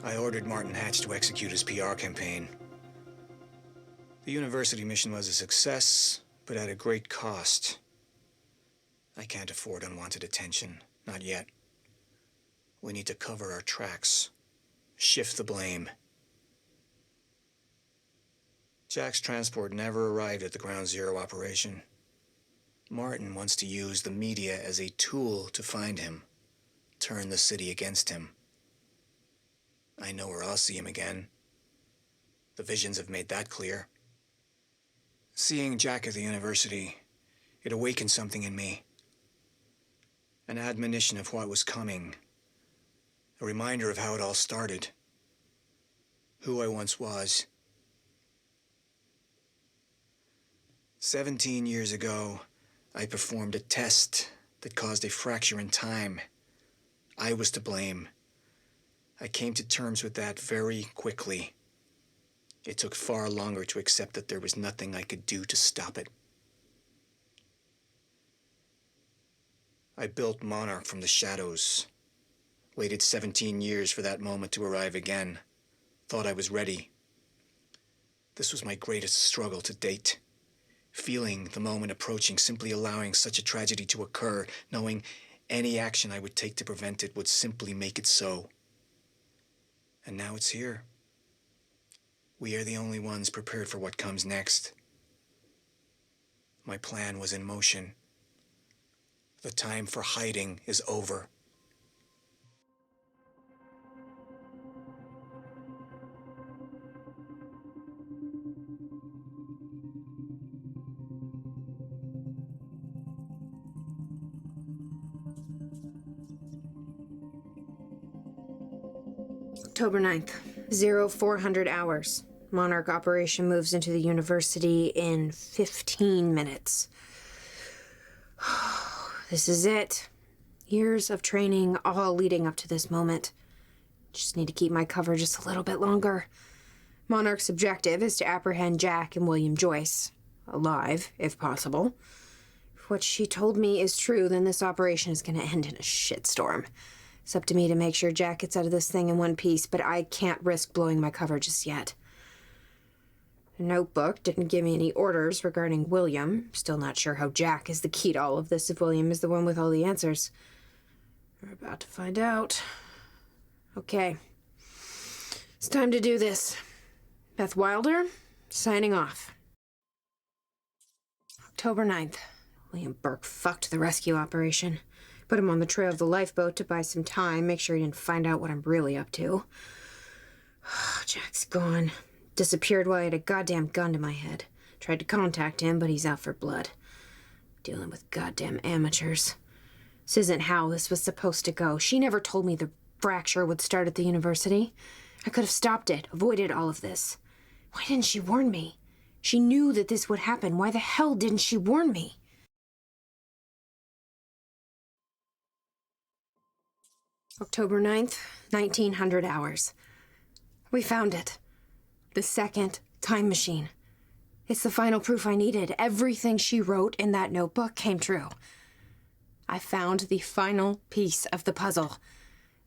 I ordered Martin Hatch to execute his PR campaign. The university mission was a success, but at a great cost. I can't afford unwanted attention, not yet. We need to cover our tracks, shift the blame. Jack's transport never arrived at the Ground Zero operation. Martin wants to use the media as a tool to find him, turn the city against him. I know where I'll see him again. The visions have made that clear. Seeing Jack at the university, it awakened something in me. An admonition of what was coming. A reminder of how it all started. Who I once was. 17 years ago, I performed a test that caused a fracture in time. I was to blame. I came to terms with that very quickly. It took far longer to accept that there was nothing I could do to stop it. I built Monarch from the shadows. Waited 17 years for that moment to arrive again. Thought I was ready. This was my greatest struggle to date. Feeling the moment approaching, simply allowing such a tragedy to occur, knowing any action I would take to prevent it would simply make it so. And now it's here. We are the only ones prepared for what comes next. My plan was in motion. The time for hiding is over. October 9th, 0400 hours. Monarch operation moves into the university in 15 minutes. This is it. Years of training, all leading up to this moment. Just need to keep my cover just a little bit longer. Monarch's objective is to apprehend Jack and William Joyce. Alive, if possible. If what she told me is true, then this operation is going to end in a shitstorm. It's up to me to make sure Jack gets out of this thing in one piece, but I can't risk blowing my cover just yet. The notebook didn't give me any orders regarding William. Still not sure how Jack is the key to all of this if William is the one with all the answers. We're about to find out. Okay. It's time to do this. Beth Wilder, signing off. October 9th. William Burke fucked the rescue operation. Put him on the trail of the lifeboat to buy some time, make sure he didn't find out what I'm really up to. Jack's gone. Disappeared while I had a goddamn gun to my head. Tried to contact him, but he's out for blood. Dealing with goddamn amateurs. This isn't how this was supposed to go. She never told me the fracture would start at the university. I could have stopped it, avoided all of this. Why didn't she warn me? She knew that this would happen. Why the hell didn't she warn me? October 9th, 1900 hours. We found it. The second time machine. It's the final proof I needed. Everything she wrote in that notebook came true. I found the final piece of the puzzle.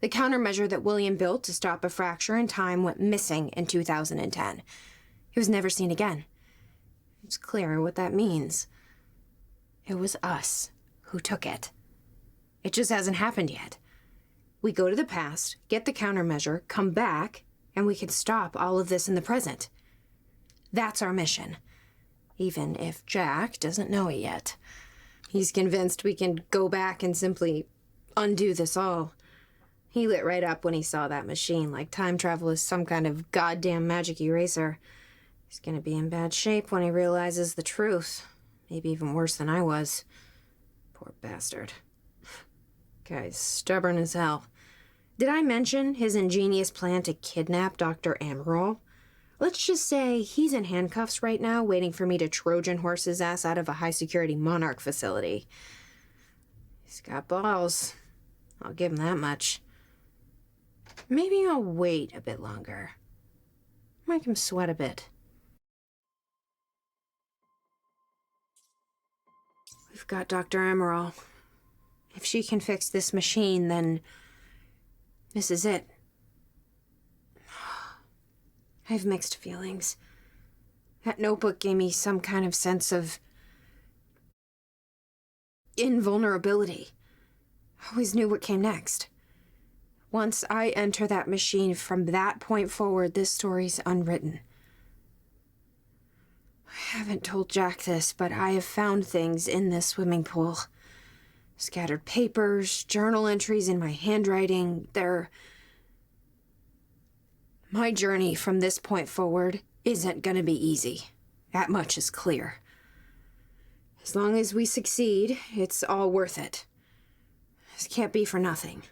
The countermeasure that William built to stop a fracture in time went missing in 2010. It was never seen again. It's clear what that means. It was us who took it. It just hasn't happened yet. We go to the past, get the countermeasure, come back, and we can stop all of this in the present. That's our mission. Even if Jack doesn't know it yet. He's convinced we can go back and simply undo this all. He lit right up when he saw that machine, like time travel is some kind of goddamn magic eraser. He's gonna be in bad shape when he realizes the truth. Maybe even worse than I was. Poor bastard. Guy's stubborn as hell. Did I mention his ingenious plan to kidnap Dr. Amaral? Let's just say he's in handcuffs right now, waiting for me to Trojan horse his ass out of a high-security Monarch facility. He's got balls. I'll give him that much. Maybe I'll wait a bit longer. Make him sweat a bit. We've got Dr. Amaral. If she can fix this machine, then this is it. I have mixed feelings. That notebook gave me some kind of sense of invulnerability. I always knew what came next. Once I enter that machine, from that point forward, this story's unwritten. I haven't told Jack this, but I have found things in this swimming pool. Scattered papers, journal entries in my handwriting. My journey from this point forward isn't gonna be easy. That much is clear. As long as we succeed, it's all worth it. This can't be for nothing.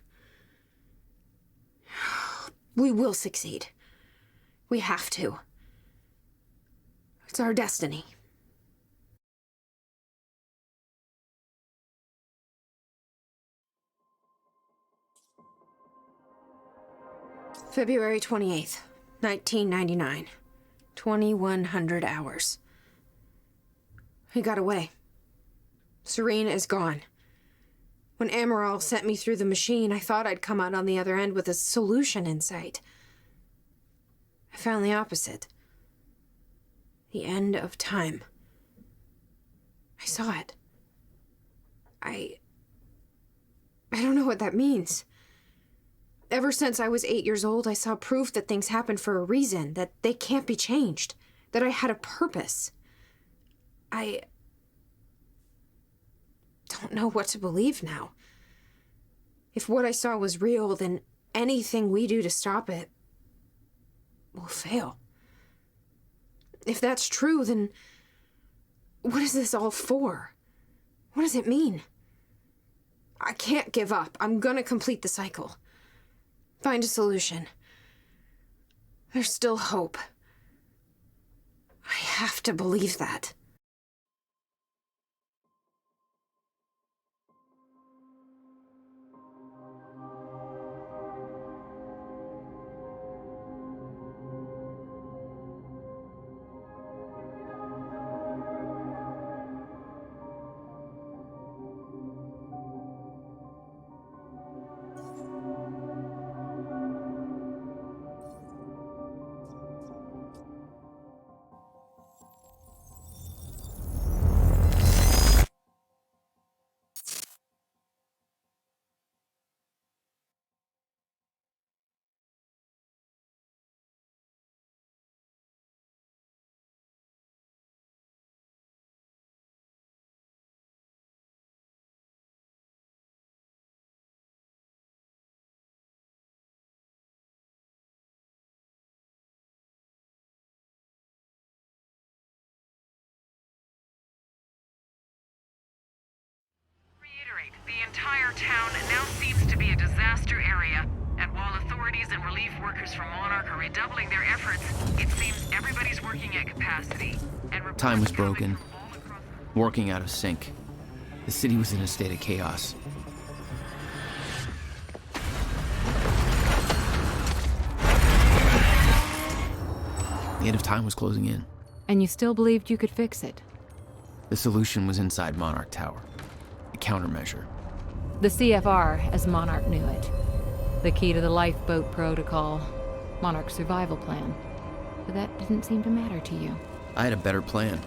We will succeed. We have to. It's our destiny. February 28th, 1999. 2100 hours. He got away. Serene is gone. When Amaral sent me through the machine, I thought I'd come out on the other end with a solution in sight. I found the opposite. The end of time. I saw it. I don't know what that means. Ever since I was 8 years old, I saw proof that things happen for a reason, that they can't be changed, that I had a purpose. I don't know what to believe now. If what I saw was real, then anything we do to stop it will fail. If that's true, then what is this all for? What does it mean? I can't give up. I'm gonna complete the cycle. Find a solution. There's still hope. I have to believe that. The entire town now seems to be a disaster area, and while authorities and relief workers from Monarch are redoubling their efforts, it seems everybody's working at capacity. And Time was broken, working out of sync. The city was in a state of chaos. The end of time was closing in. And you still believed you could fix it? The solution was inside Monarch Tower. A countermeasure. The CFR, as Monarch knew it. The key to the lifeboat protocol. Monarch's survival plan. But that didn't seem to matter to you. I had a better plan.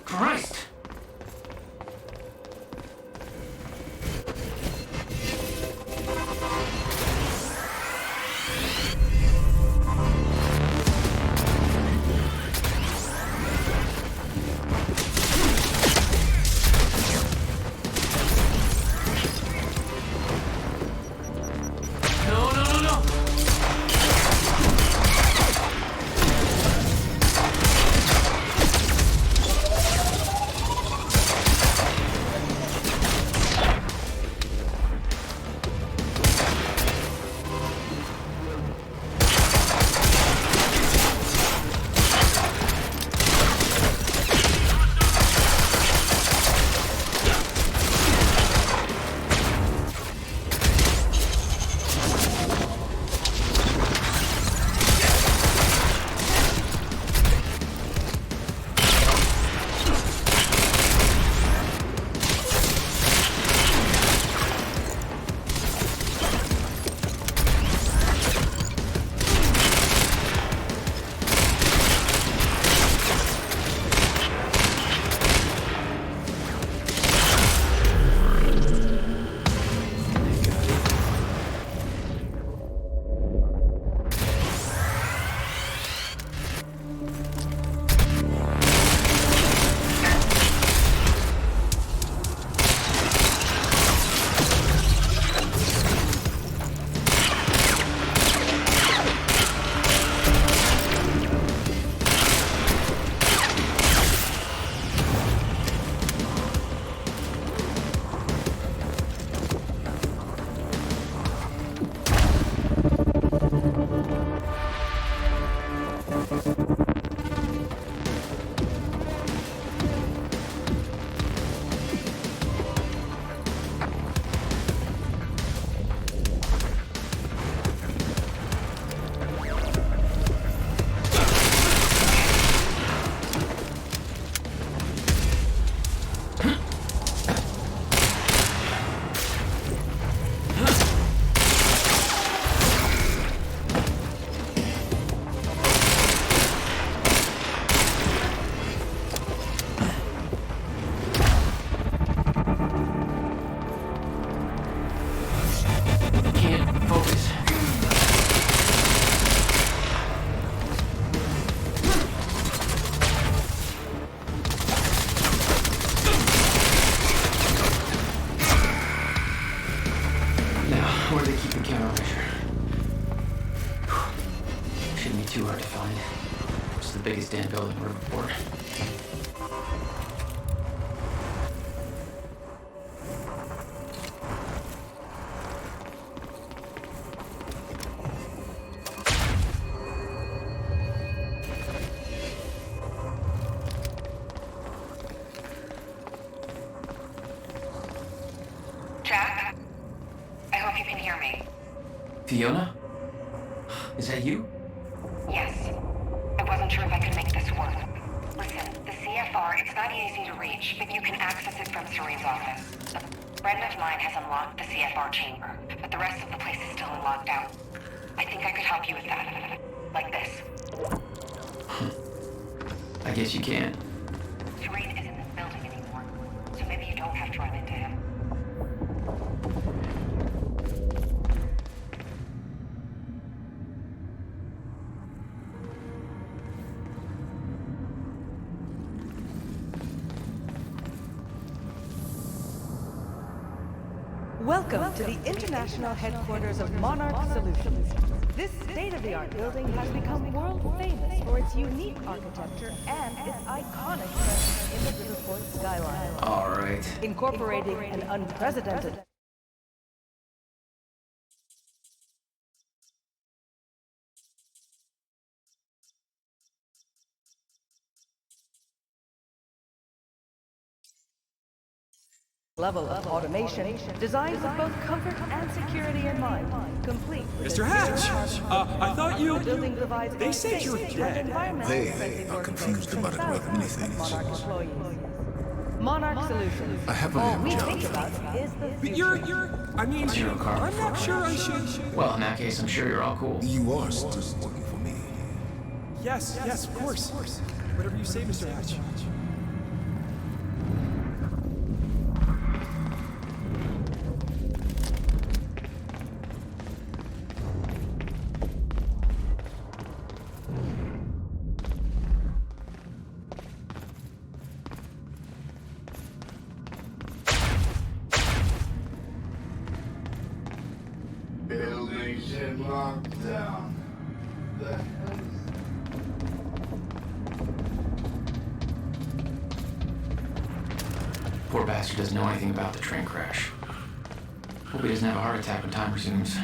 Christ! Where do they keep the countermeasure? Shouldn't be too hard to find. It's the biggest damn building in Riverport. Jack? I hope you can hear me. Fiona? Is that you? Yes. I wasn't sure if I could make this work. Listen, the CFR, it's not easy to reach, but you can access it from Serene's office. A friend of mine has unlocked the CFR chamber, but the rest of the place is still locked out. I think I could help you with that. Like this. I guess you can. Serene isn't in this building anymore, so maybe you don't have to run into him. Welcome to the international headquarters of Monarch Solutions. This state-of-the-art building has become world famous for its unique architecture and its iconic presence in the Riverport skyline. All right. Incorporating an unprecedented level of automation designed with both comfort and security in mind, complete with Mr. a Hatch! zero-carbon I thought you... The building provides They a said you were safe dead. and environmentally friendly They are workplace confused for about it like many thousands of things. Monarch employees. Monarch Solutions. I have a All name, we John. think about is the But future. you're... I mean, Zero carbon I'm not sure I should... Well, in that case, I'm sure you're all cool. You are still working for me. Yes, of course. Whatever you say, Mr. Hatch. Buildings in lockdown. The hell Poor bastard doesn't know anything about the train crash. Hope he doesn't have a heart attack when time resumes.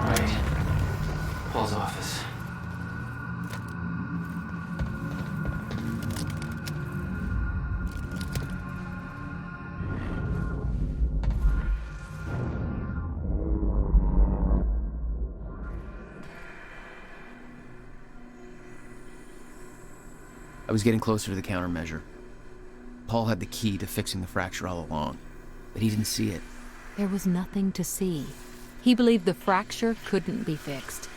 Right. Paul's office. I was getting closer to the countermeasure. Paul had the key to fixing the fracture all along, but he didn't see it. There was nothing to see. He believed the fracture couldn't be fixed.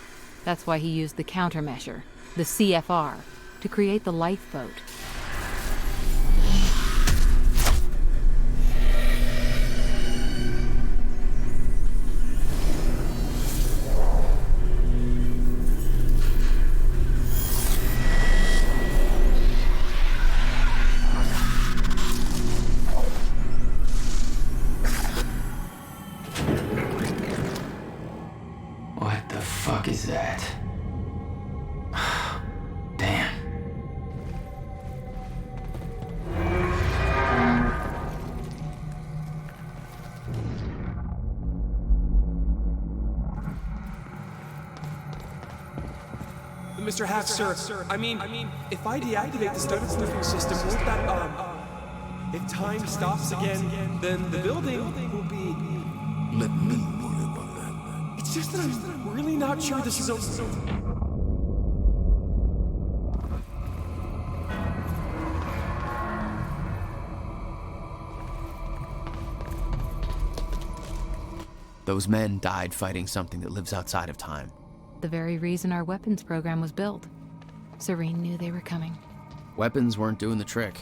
That's why he used the countermeasure, the CFR, to create the lifeboat. What the fuck is that? Damn. Mr. Hatch, sir, I mean, if I deactivate the studded sniffing system, won't that, if time stops again, then the building will be... Let me worry about that. It's just that I'm really not sure this is over. Those men died fighting something that lives outside of time. The very reason our weapons program was built. Serene knew they were coming. Weapons weren't doing the trick.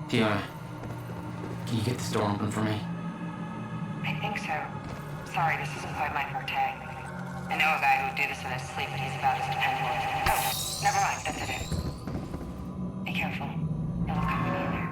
Fiona, can you get this door open for me? I think so. Sorry, this isn't quite my forte. I know a guy who would do this in his sleep, but he's about as dependable as... Oh, never mind, that's it. Be careful. No one's coming in there.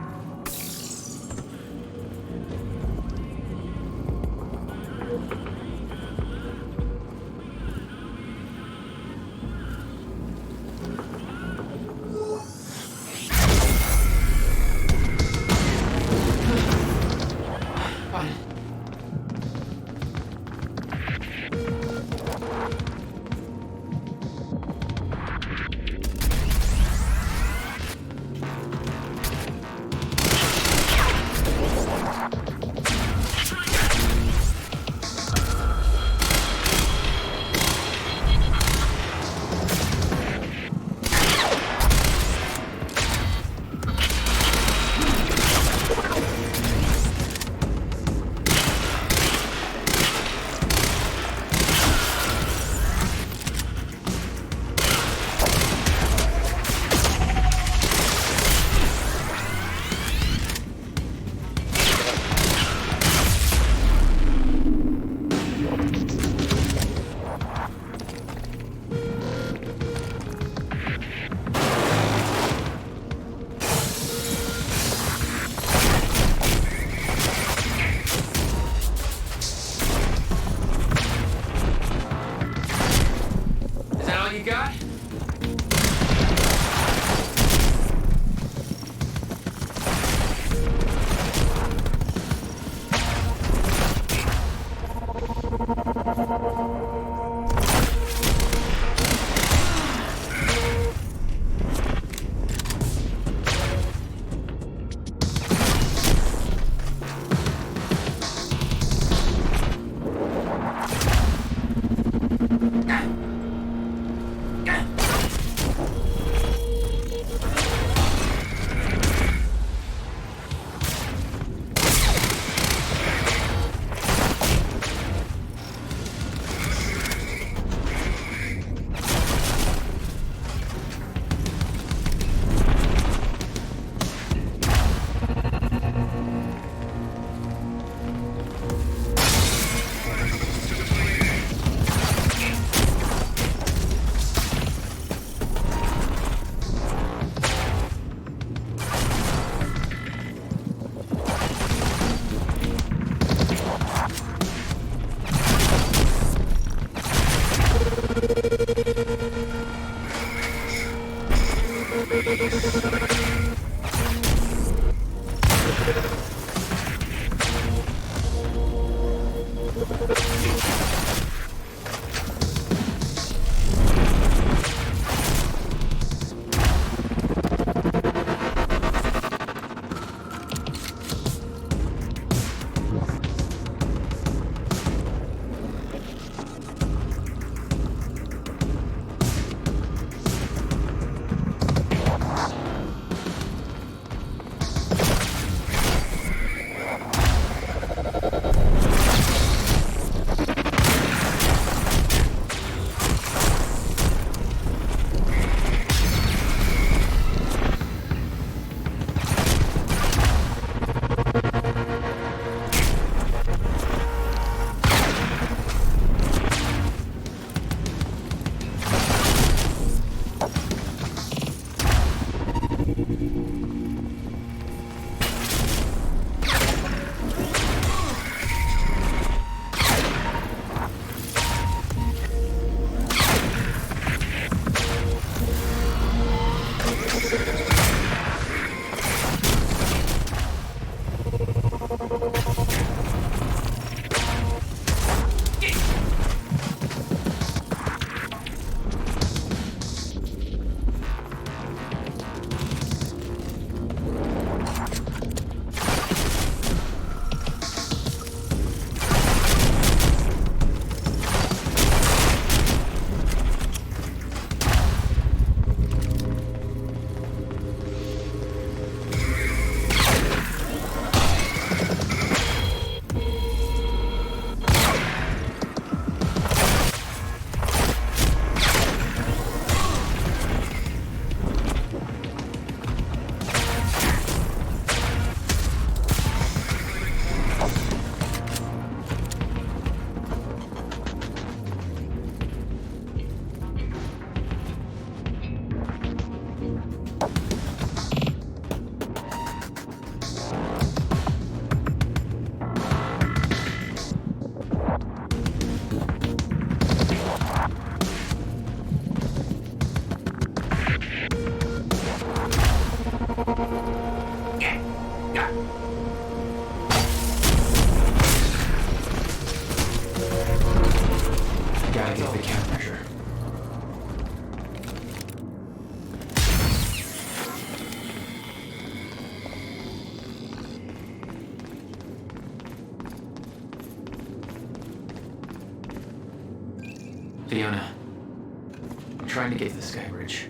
I'm trying to get to the Skybridge.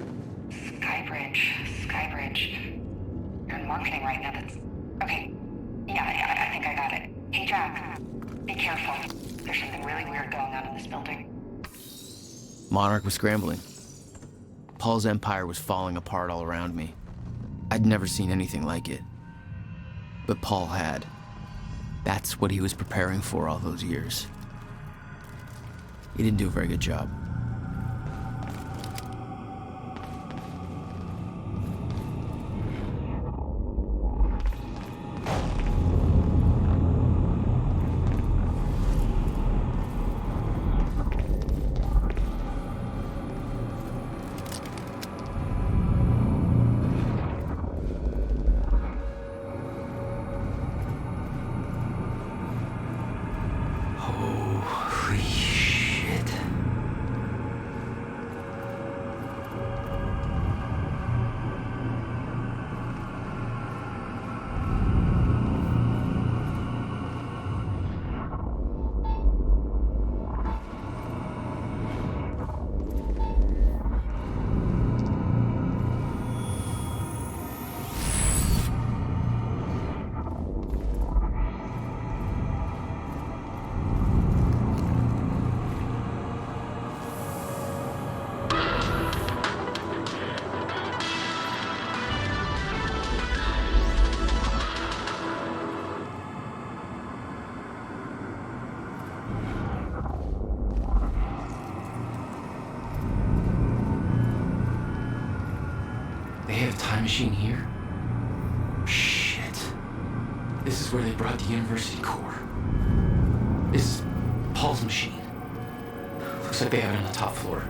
Skybridge. You're in marketing right now, that's... Okay. Yeah, I think I got it. Hey, Jack. Be careful. There's something really weird going on in this building. Monarch was scrambling. Paul's empire was falling apart all around me. I'd never seen anything like it. But Paul had. That's what he was preparing for all those years. He didn't do a very good job. Holy shit. They have a time machine here? Shit. This is where they brought the University core. This is Paul's machine. Looks like they have it on the top floor.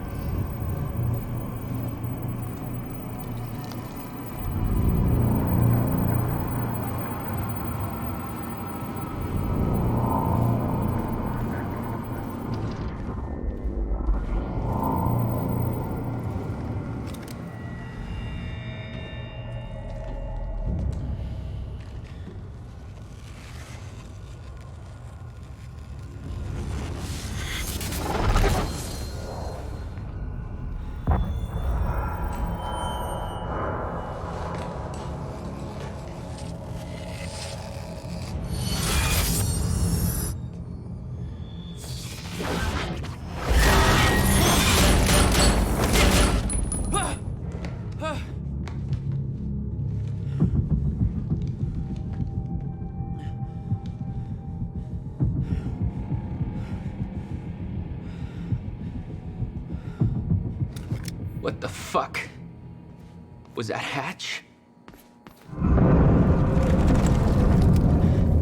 What the fuck? Was that Hatch?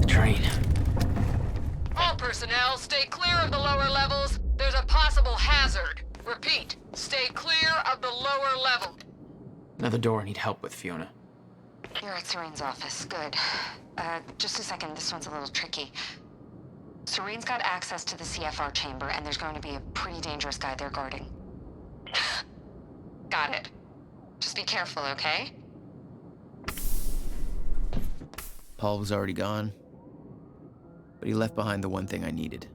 The train. All personnel, stay clear of the lower levels. There's a possible hazard. Repeat, stay clear of the lower level. Another door I need help with, Fiona. You're at Serene's office. Good. Just a second. This one's a little tricky. Serene's got access to the CFR chamber, and there's going to be a pretty dangerous guy there guarding. Got it. Just be careful, okay? Paul was already gone, but he left behind the one thing I needed.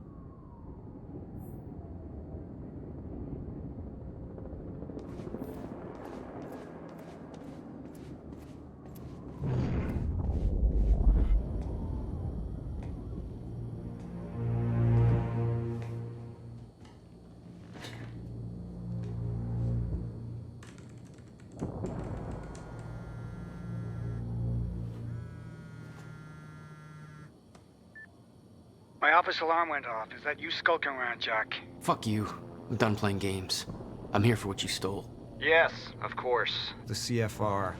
My office alarm went off. Is that you skulking around, Jack? Fuck you. I'm done playing games. I'm here for what you stole. Yes, of course. The CFR.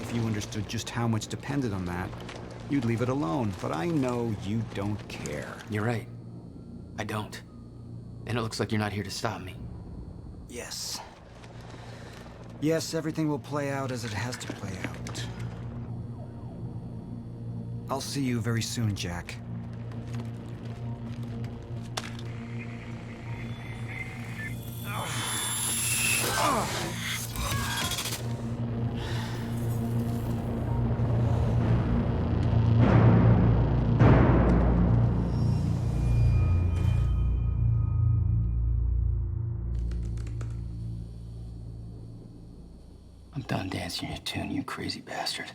If you understood just how much depended on that, you'd leave it alone. But I know you don't care. You're right. I don't. And it looks like you're not here to stop me. Yes. Yes, everything will play out as it has to play out. I'll see you very soon, Jack. I'm done dancing your tune, you crazy bastard.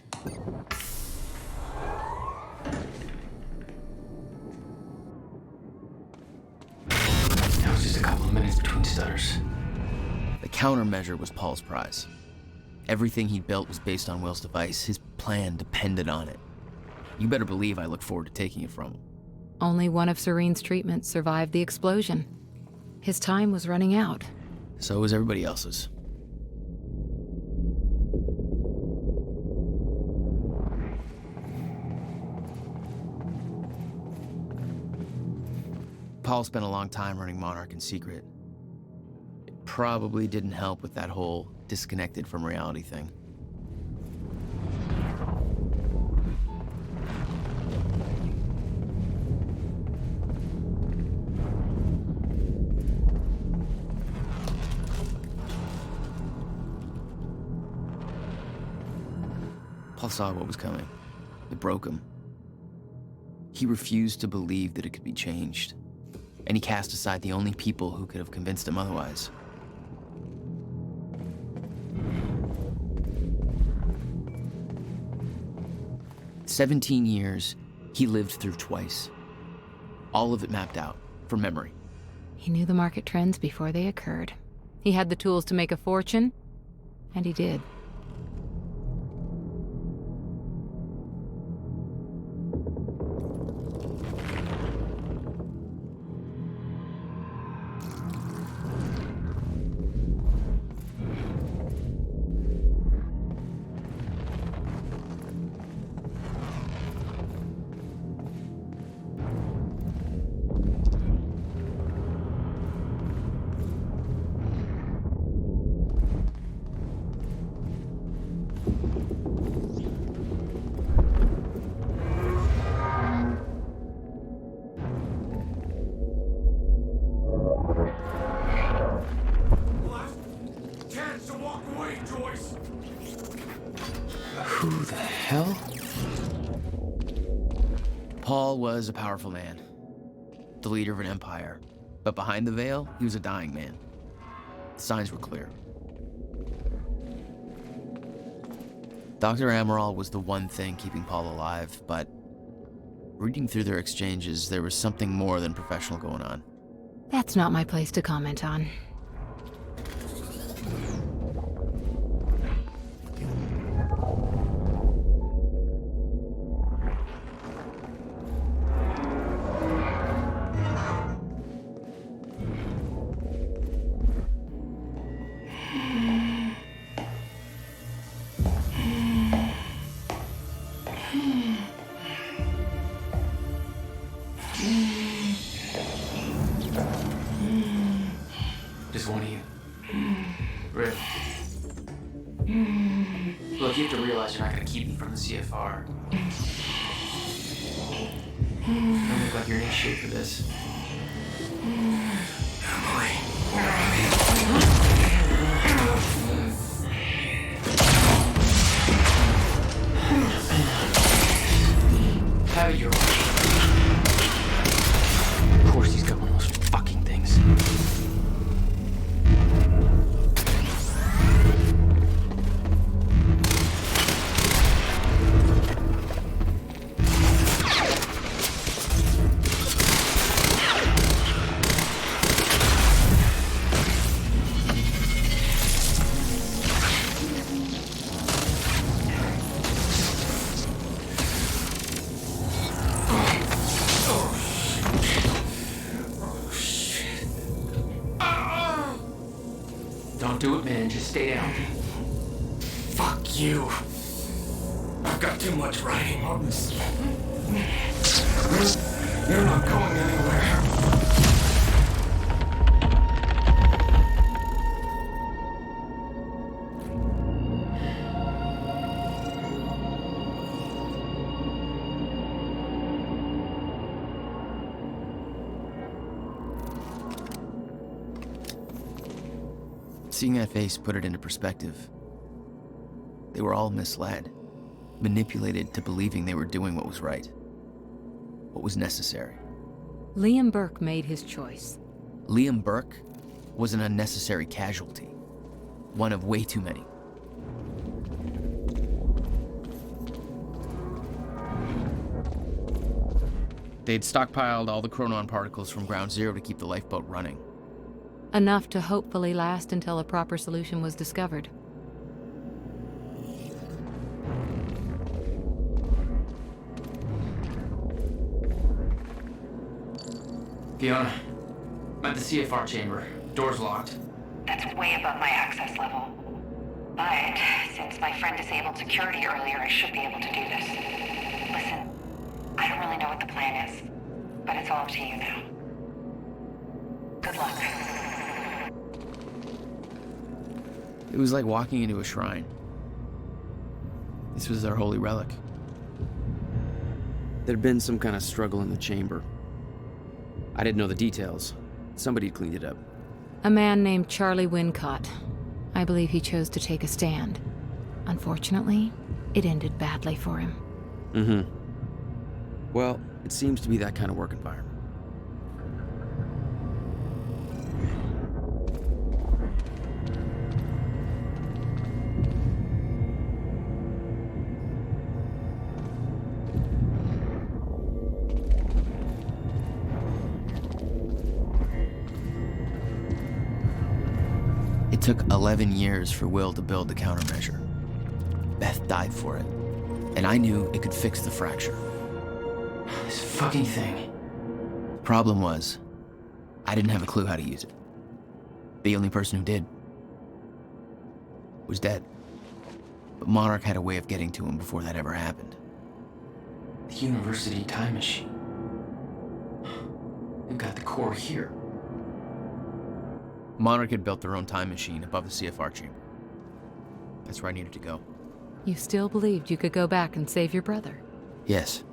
That was just a couple of minutes between stutters. The countermeasure was Paul's prize. Everything he built was based on Will's device. His plan depended on it. You better believe I look forward to taking it from him. Only one of Serene's treatments survived the explosion. His time was running out. So was everybody else's. Paul spent a long time running Monarch in secret. It probably didn't help with that whole disconnected from reality thing. Paul saw what was coming. It broke him. He refused to believe that it could be changed, and he cast aside the only people who could have convinced him otherwise. "17 years, he lived through twice. All of it mapped out, from memory. He knew the market trends before they occurred. He had the tools to make a fortune, and he did. Who the hell? Paul was a powerful man, the leader of an empire. But behind the veil, he was a dying man. The signs were clear. Dr. Amaral was the one thing keeping Paul alive, but reading through their exchanges, there was something more than professional going on. That's not my place to comment on. Just one of you. Rick. Look, you have to realize you're not going to keep me from the CFR. You don't look like you're in any shape for this. Emily, where are you? Have it your way. Of course he's got one of those fucking things. Don't do it, man. Just stay down. Fuck you. I've got too much riding on this. You're not going anywhere. Seeing that face put it into perspective. They were all misled, manipulated to believing they were doing what was right, what was necessary. Liam Burke made his choice. Liam Burke was an unnecessary casualty, one of way too many. They'd stockpiled all the chronon particles from Ground Zero to keep the lifeboat running. Enough to hopefully last until a proper solution was discovered. Fiona, I'm at the CFR chamber. Door's locked. That's way above my access level. But since my friend disabled security earlier, I should be able to do this. Listen, I don't really know what the plan is, but it's all up to you now. Good luck. It was like walking into a shrine. This was their holy relic. There'd been some kind of struggle in the chamber. I didn't know the details. Somebody cleaned it up. A man named Charlie Wincott. I believe he chose to take a stand. Unfortunately, it ended badly for him. Mm-hmm. Well, it seems to be that kind of work environment. It took 11 years for Will to build the countermeasure. Beth died for it, and I knew it could fix the fracture. This fucking thing. Problem was, I didn't have a clue how to use it. The only person who did was dead. But Monarch had a way of getting to him before that ever happened. The University time machine. We've got the core here. Monarch had built their own time machine above the CFR chamber. That's where I needed to go. You still believed you could go back and save your brother? Yes.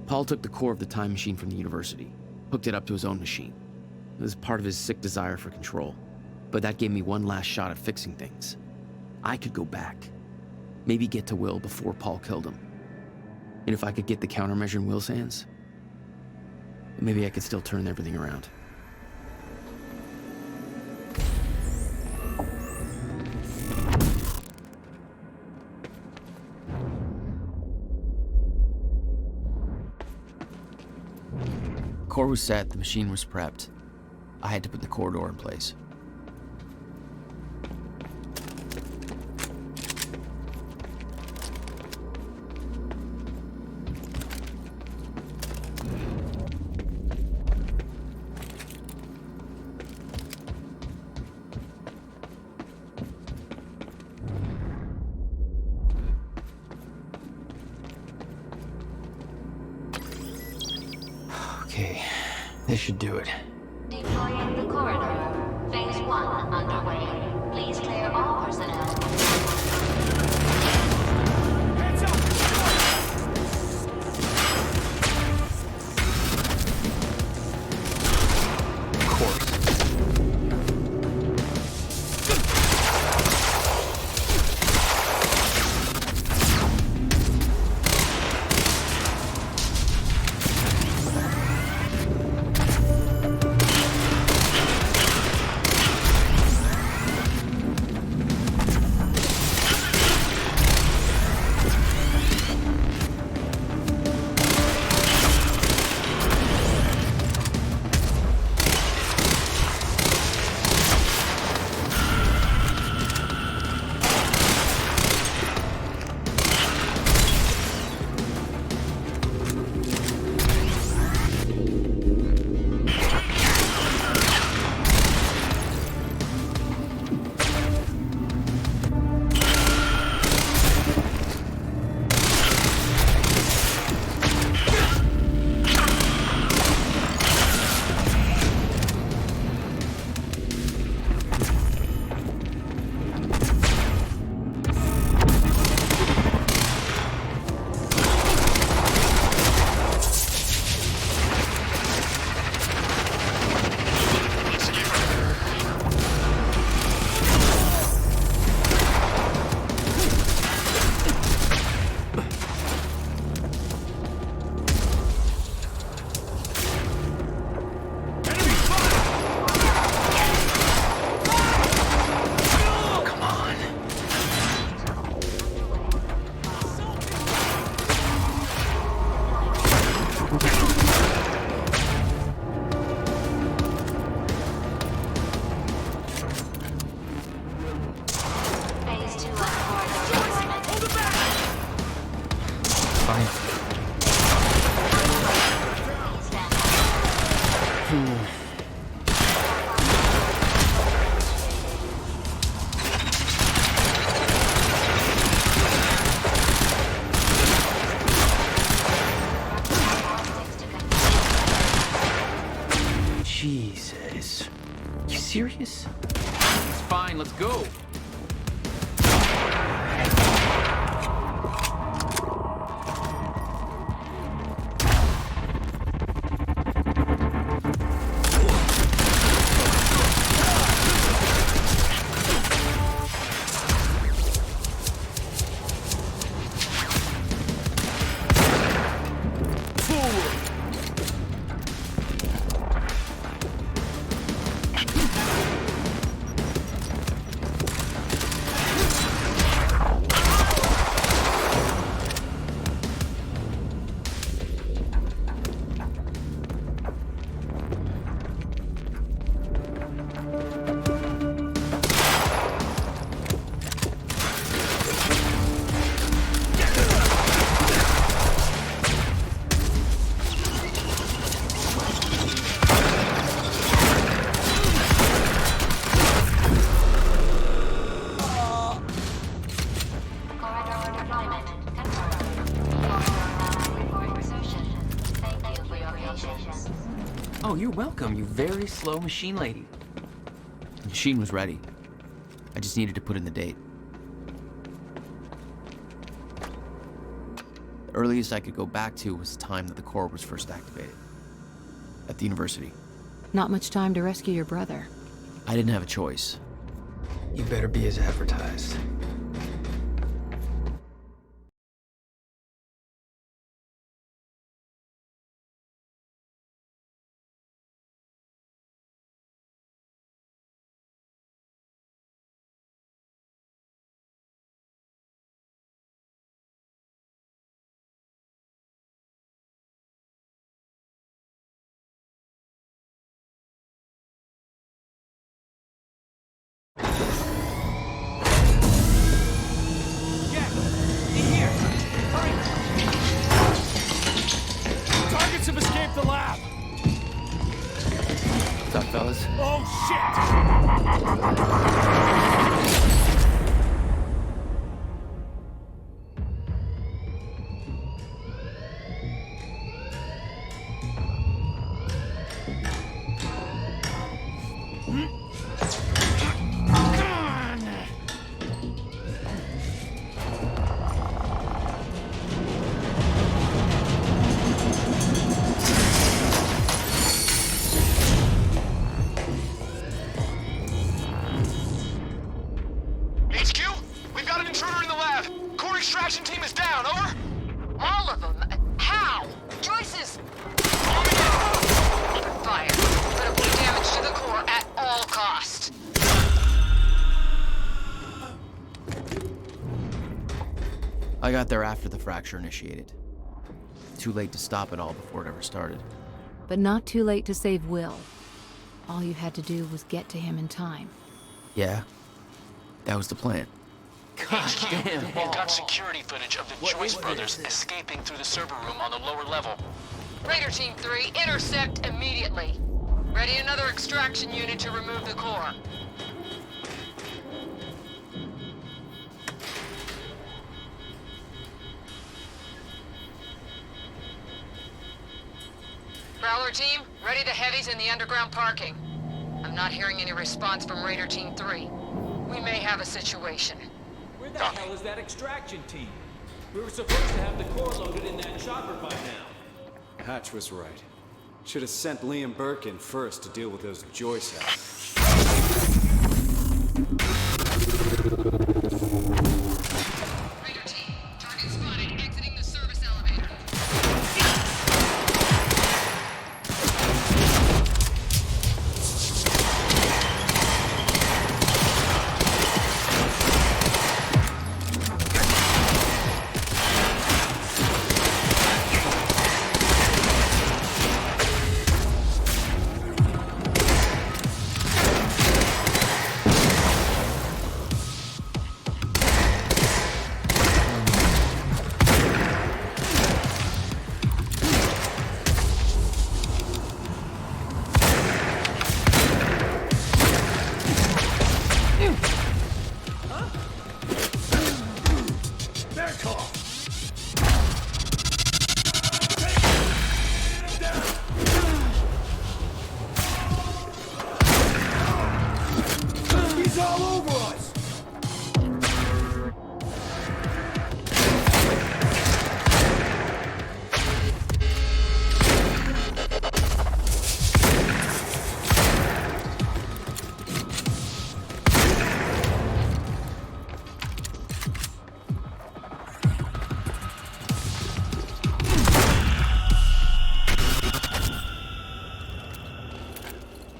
Paul took the core of the time machine from the university, hooked it up to his own machine. It was part of his sick desire for control, but that gave me one last shot at fixing things. I could go back, maybe get to Will before Paul killed him. And if I could get the countermeasure in Will's hands, maybe I could still turn everything around. Core was set, the machine was prepped. I had to put the corridor in place. Okay, this should do it. Deploying the corridor. Phase 1 underway. Please clear all personnel. Hands up! Of course. Jesus. You serious? It's fine, let's go. Oh, you're welcome, you very slow machine lady. The machine was ready. I just needed to put in the date. The earliest I could go back to was the time that the core was first activated. At the university. Not much time to rescue your brother. I didn't have a choice. You better be as advertised. Targets have escaped the lab! What's up, fellas? Oh, HQ? We've got an intruder in the lab. Core extraction team is down, over? All of them? How? Joyce's... Fire. But avoid damage to the core at all cost. I got there after the fracture initiated. Too late to stop it all before it ever started. But not too late to save Will. All you had to do was get to him in time. Yeah, that was the plan. Gosh damn. We've got security footage of the Joyce brothers escaping through the server room on the lower level. Raider Team 3, intercept immediately. Ready another extraction unit to remove the core. Prowler Team, ready the heavies in the underground parking. I'm not hearing any response from Raider Team 3. We may have a situation. Where the hell is that extraction team? We were supposed to have the core loaded in that chopper by now. Hatch was right. Should have sent Liam Burke in first to deal with those Joyce assholes. Raider Team, target spotted, exiting the service elevator.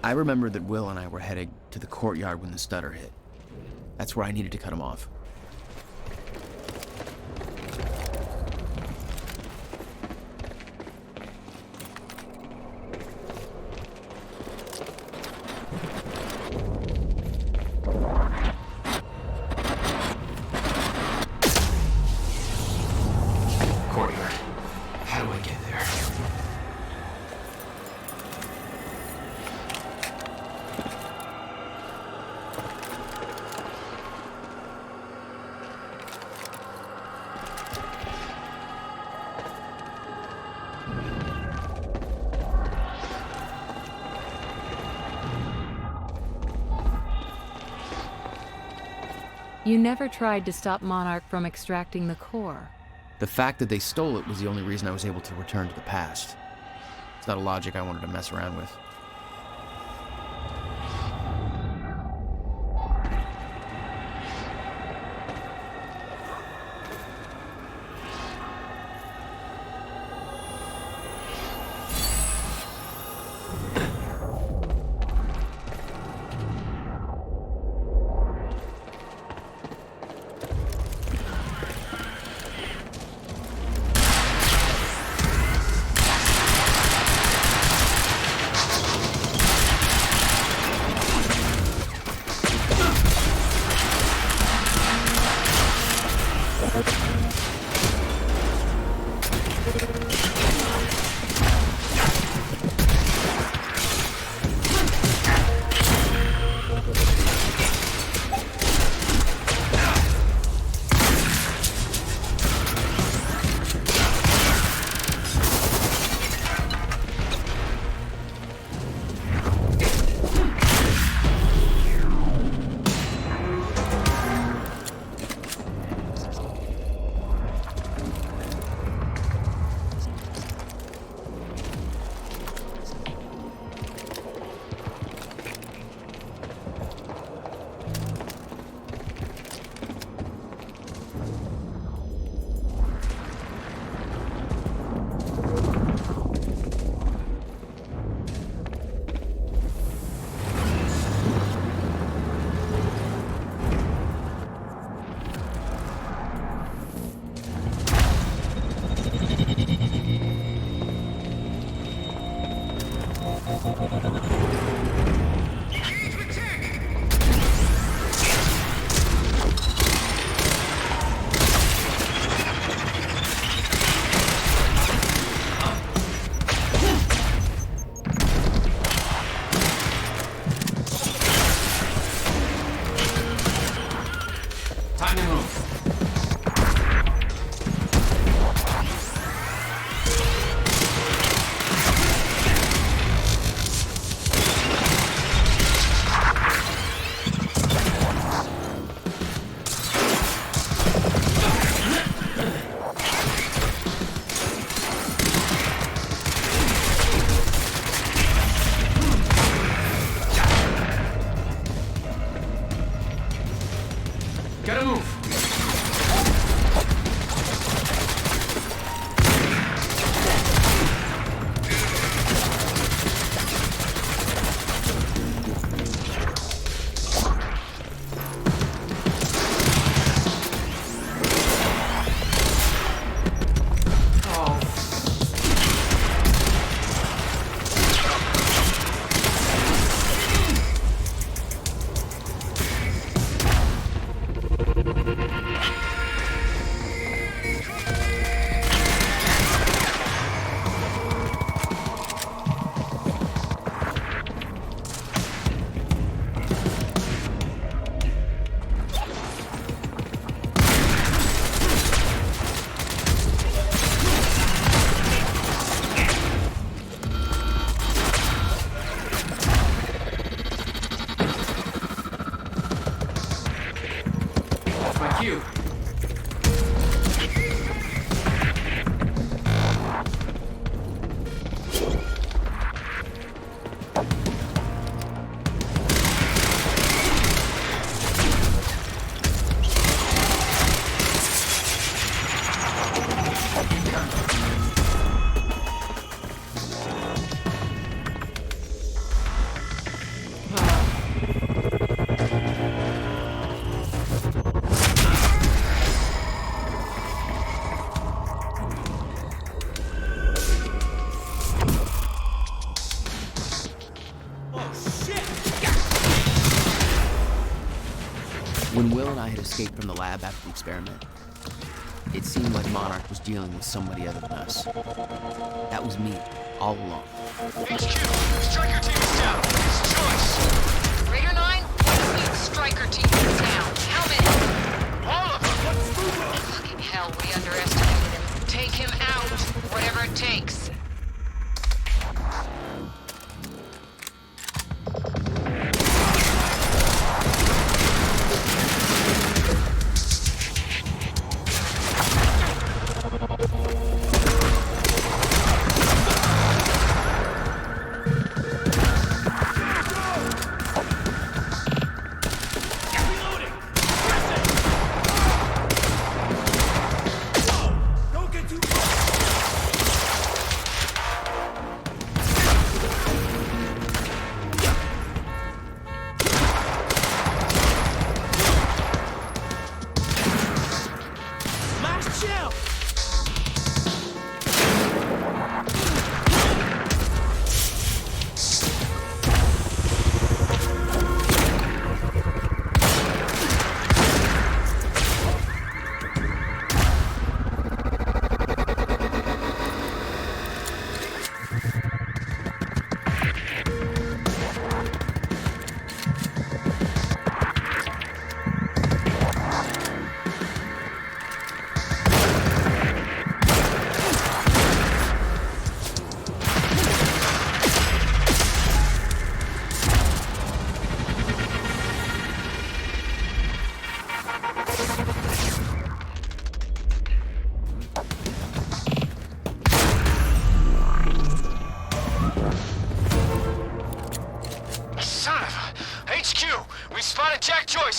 I remembered that Will and I were headed to the courtyard when the stutter hit. That's where I needed to cut him off. Courtyard. How do I get there? You never tried to stop Monarch from extracting the core. The fact that they stole it was the only reason I was able to return to the past. It's not a logic I wanted to mess around with. Time to move. Gotta move. That's my cue. When Will and I had escaped from the lab after the experiment, it seemed like Monarch was dealing with somebody other than us. That was me, all along. HQ, Striker team is down. It's Joyce. Raider 9, Striker team is down. How many? All of them. Fucking hell, we underestimated him. Take him out, whatever it takes.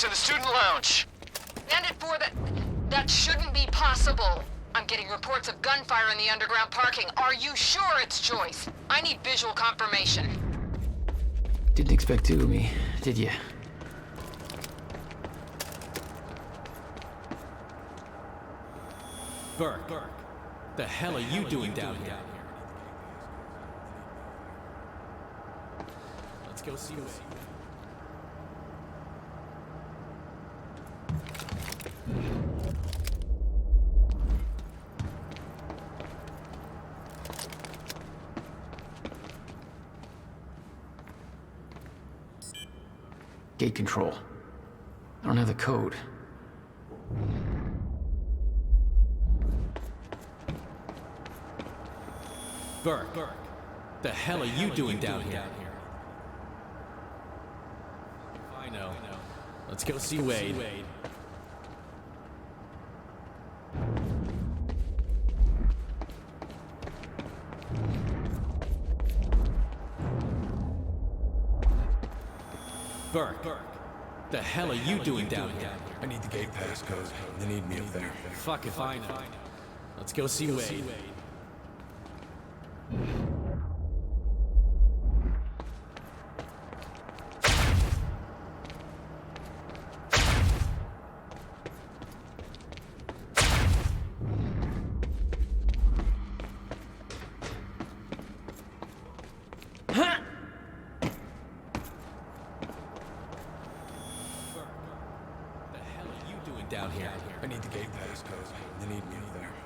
In the student lounge. Bandit 4, that shouldn't be possible. I'm getting reports of gunfire in the underground parking. Are you sure it's Joyce? I need visual confirmation. Didn't expect two of me, did you? Burke, the hell are you doing down here? Let's go see what's... Gate control. I don't have the code. Burke, the hell are you doing down here? I know. Let's go see Wade. Burke, the hell are you doing down here? I need the gate passcode. They need me up there. Fuck if I know. Let's go see Wade.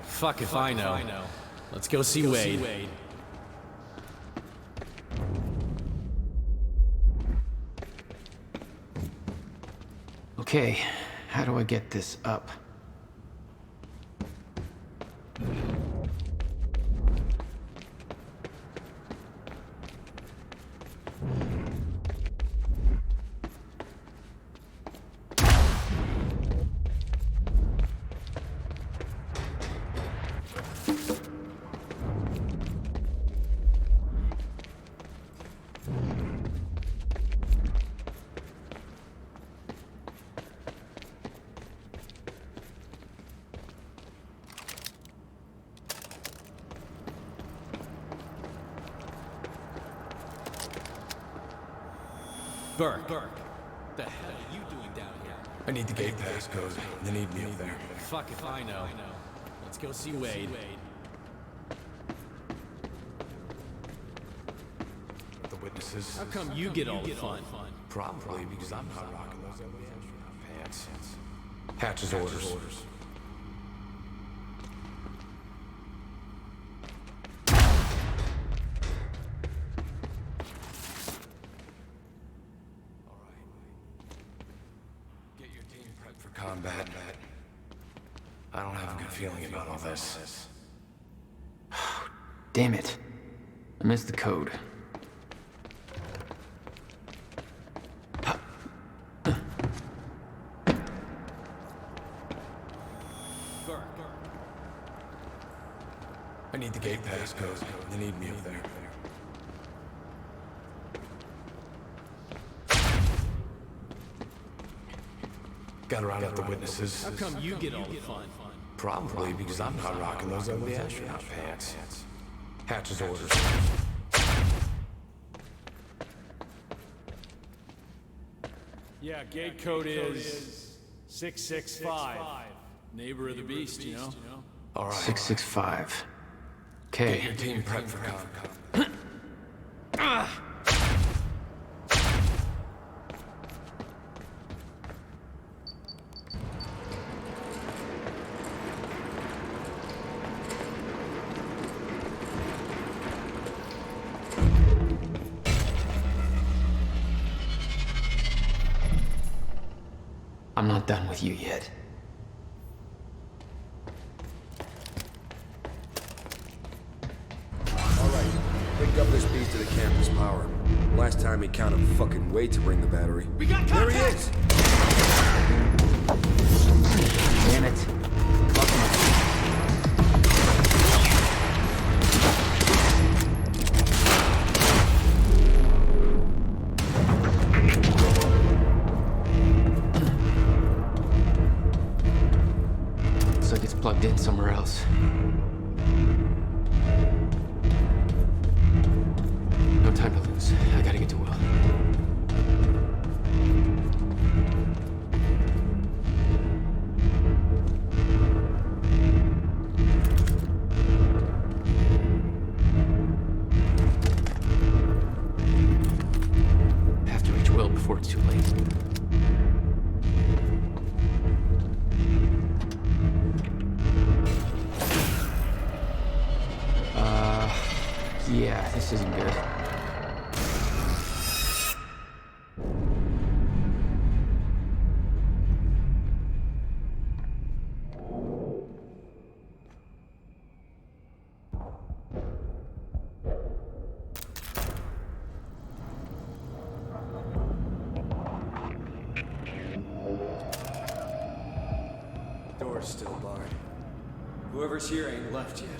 Fuck if I know. Let's go see Wade. Okay, how do I get this up? Burke, the hell are you doing down here? I need the gate passcode. They need me up there. Fuck if I know. Let's go see Wade. The witnesses. How come you get all the fun? Probably because I'm not rocking those MBs. Hatch's orders. Get your team prepped for combat. I don't have a good feeling about all this. Damn it. I missed the code. I need the gate pass code. They need me up there. Gotta round up the witnesses. How come you get all the fun? Probably because I'm not rocking those ugly astronaut pants. Hatch's orders. Yeah, gate code is 665. Neighbor of the beast, you know? All right. 665. Get Okay. your team prepped for combat. I'm not done with you yet. Alright, pick up this beast to the campus power. Last time he counted fucking way to bring the battery. We got There he contact! is! Damn it. Looks like it's plugged in somewhere else. No time to lose. I gotta get to Will. Have to reach Will before it's too late. Yeah, this isn't good. Door's still barred. Whoever's here ain't left yet.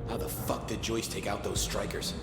How the fuck did Joyce take out those strikers?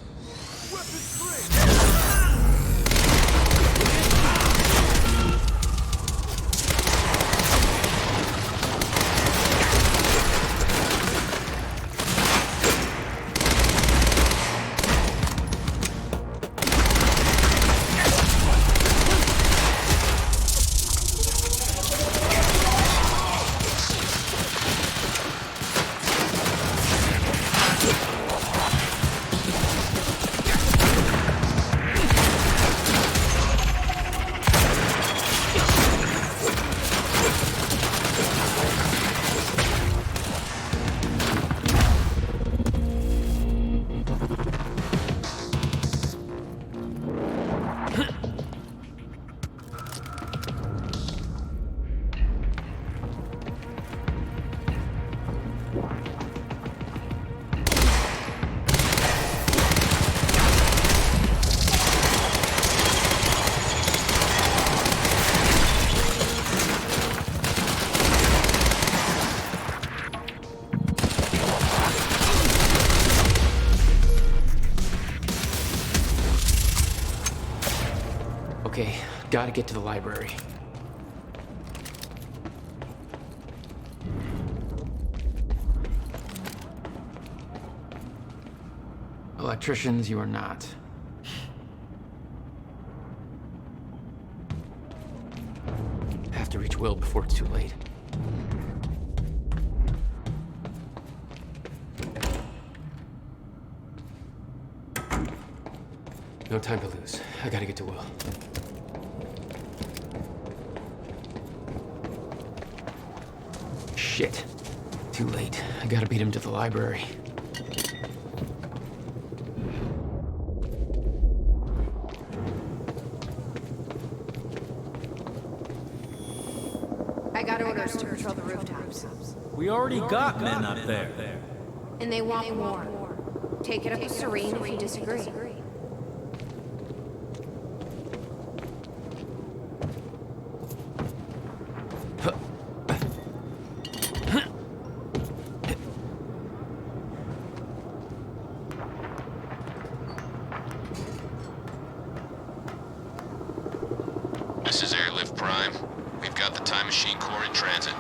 Okay, gotta get to the library. Electricians, you are not. Have to reach Will before it's too late. No time to lose. I gotta get to Will. Shit. Too late. I gotta beat him to the library. I got orders to patrol the rooftops. We already got men up there. And they want more. Take it up with Serene if you disagree. This is Airlift Prime. We've got the Time Machine Corps in transit.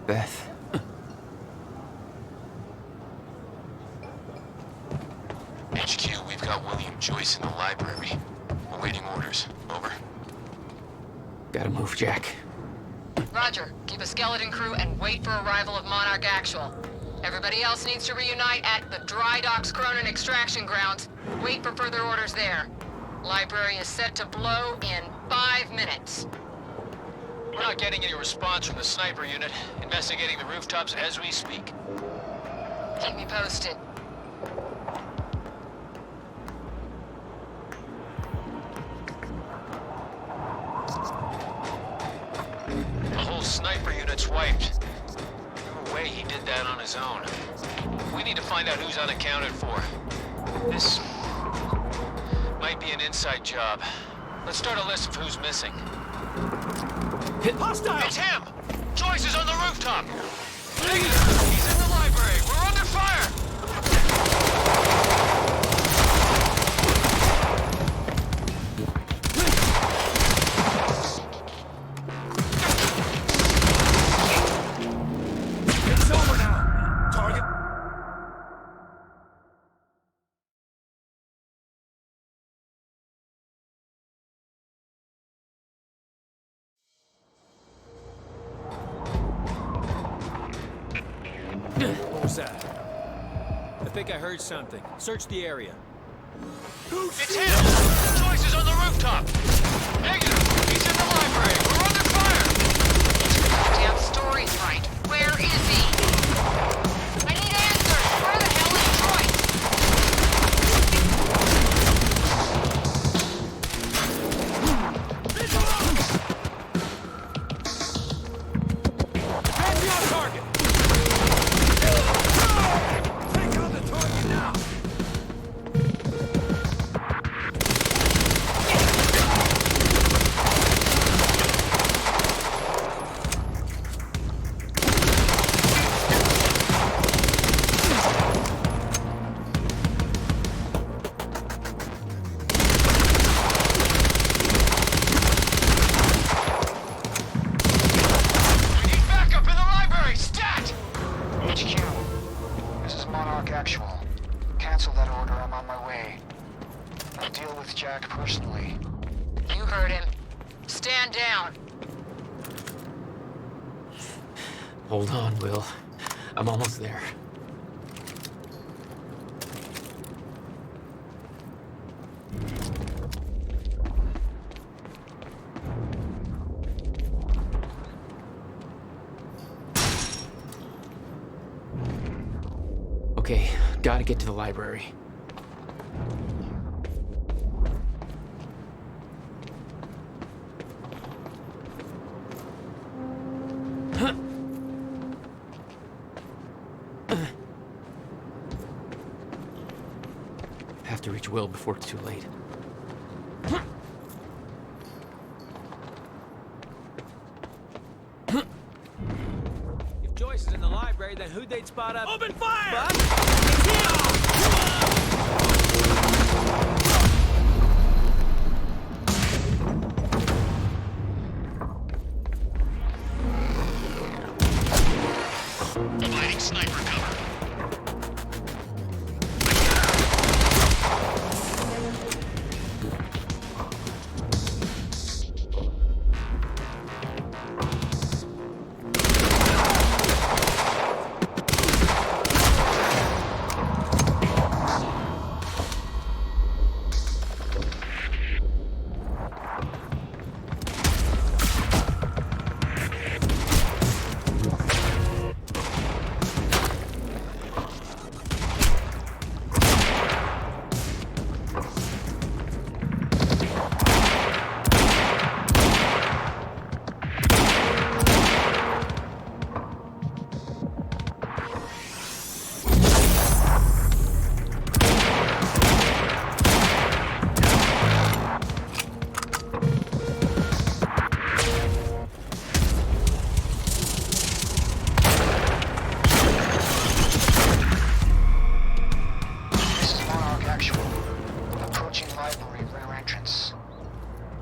Beth. HQ, we've got William Joyce in the library. Awaiting orders. Over. Gotta move, Jack. Roger. Keep a skeleton crew and wait for arrival of Monarch Actual. Everybody else needs to reunite at the Dry Docks Cronin extraction grounds. Wait for further orders there. Library is set to blow in 5 minutes. We're not getting any response from the sniper unit. Investigating the rooftops as we speak. Keep me posted. The whole sniper unit's wiped. No way he did that on his own. We need to find out who's unaccounted for. This might be an inside job. Let's start a list of who's missing. Hostile! It's him! Joyce is on the rooftop! Negative! He's in the library! We're under fire! It's over now! Target! What was that? I think I heard something. Search the area. It's him! Joyce is on the rooftop! Negative! He's in the library! We're under fire! Damn story's right. Where is he? I need answers! Where the hell is Joyce? Hands you on target! Take out the target now! We need backup in the library! Stat! HQ, this is Monarch Actual. Cancel that order, I'm on my way. I'll deal with Jack personally. You heard him. Stand down. Hold on, Will. I'm almost there. Okay, gotta get to the library. Have to reach Will before it's too late. If Joyce is in the library, then who'd they spot up? Open fire! Providing sniper cover.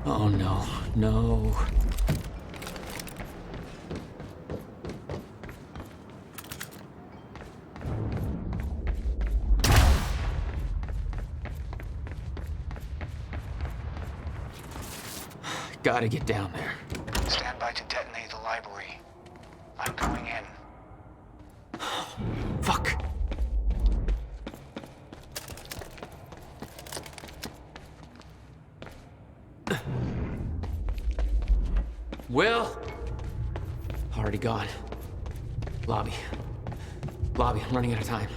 Oh no, no. Gotta get down there. Stand by to detonate the library. I'm going in. Fuck. Will? Already gone. Lobby. Lobby, I'm running out of time.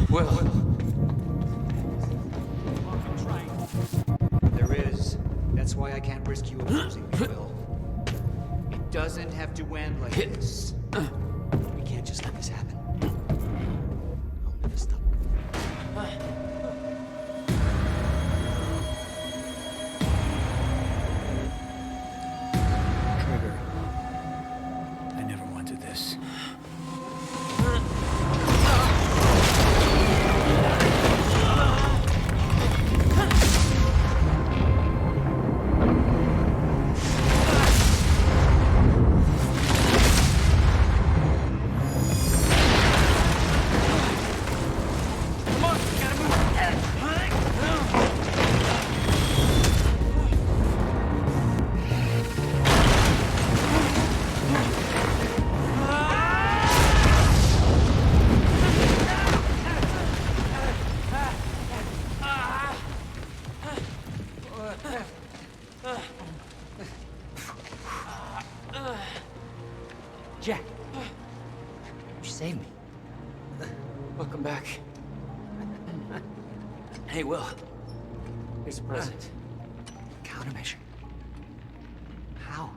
Will. There is. That's why I can't risk you opposing me, Will. It doesn't have to end like this. We can't just let this happen. I'll never stop. Trigger. I never wanted this. Jack. You saved me. Welcome back. Hey, Will. Here's a present. Countermeasure. How?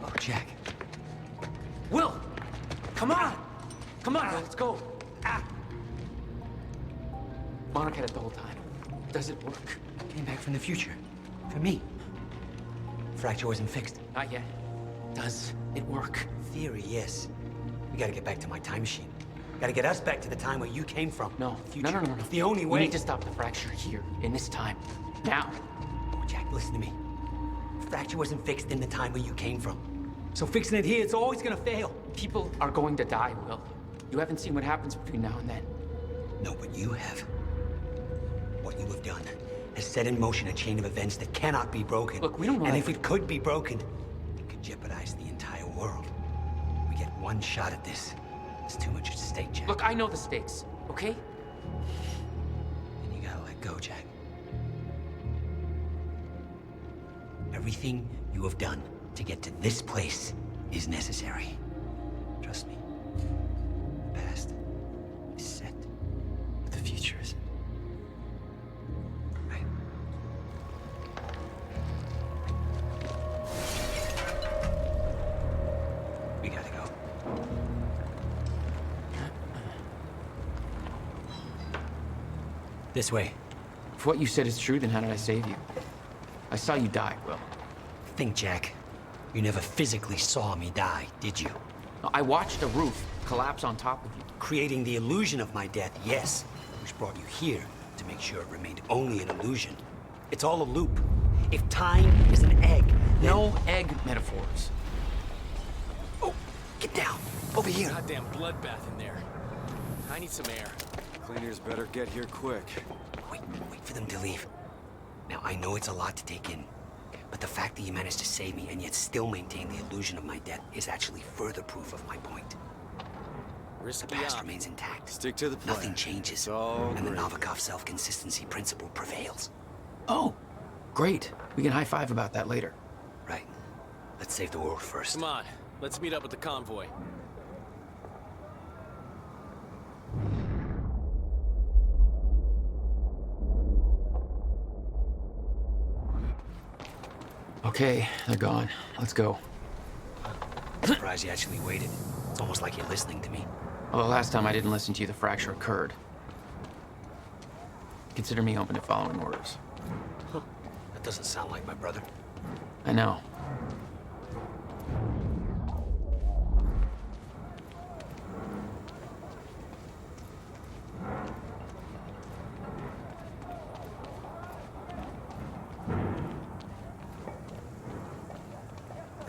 Oh, Jack. Will! Come on! Come on, let's go. Monarch had it the whole time. Does it work? Came back from the future. For me. Fracture wasn't fixed. Not yet. Does it work? Theory, yes. We gotta get back to my time machine. Gotta get us back to the time where you came from. No. Future. No. It's the only way. We need to stop the fracture here, in this time. Now. Oh, Jack, listen to me. Fracture wasn't fixed in the time where you came from. So fixing it here, it's always gonna fail. People are going to die, Will. You haven't seen what happens between now and then. No, but you have. What you have done has set in motion a chain of events that cannot be broken. Look, we don't know. And if it could be broken, it could jeopardize the entire world. We get one shot at this. There's too much at stake, Jack. Look, I know the stakes, okay? And you gotta let go, Jack. Everything you have done to get to this place is necessary. Trust me. The past is set, but the future isn't. Right? We gotta go. This way. If what you said is true, then how did I save you? I saw you die, Will. Think, Jack. You never physically saw me die, did you? I watched a roof collapse on top of you. Creating the illusion of my death, yes. Which brought you here to make sure it remained only an illusion. It's all a loop. If time is an egg, then... No egg metaphors. Oh, get down. Over here. Goddamn bloodbath in there. I need some air. Cleaners better get here quick. Wait for them to leave. Now, I know it's a lot to take in, but the fact that you managed to save me and yet still maintain the illusion of my death is actually further proof of my point. The past remains intact. Stick to the plan. Nothing changes. And the Novikov self-consistency principle prevails. Oh, great. We can high-five about that later. Right. Let's save the world first. Come on, let's meet up with the convoy. Okay, they're gone. Let's go. I'm surprised you actually waited. It's almost like you're listening to me. Well, the last time I didn't listen to you, the fracture occurred. Consider me open to following orders. That doesn't sound like my brother. I know.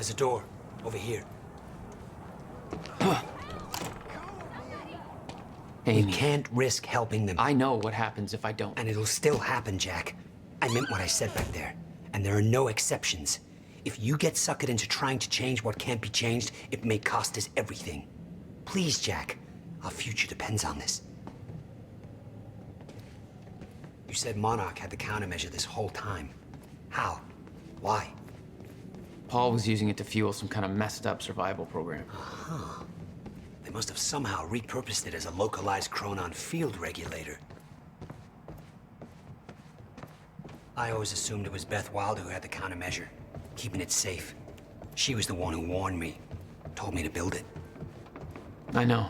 There's a door. Over here. Amy. We can't risk helping them. I know what happens if I don't. And it'll still happen, Jack. I meant what I said back there. And there are no exceptions. If you get suckered into trying to change what can't be changed, it may cost us everything. Please, Jack. Our future depends on this. You said Monarch had the countermeasure this whole time. How? Why? Paul was using it to fuel some kind of messed up survival program. Huh. They must have somehow repurposed it as a localized Chronon field regulator. I always assumed it was Beth Wilder who had the countermeasure, keeping it safe. She was the one who warned me, told me to build it. I know.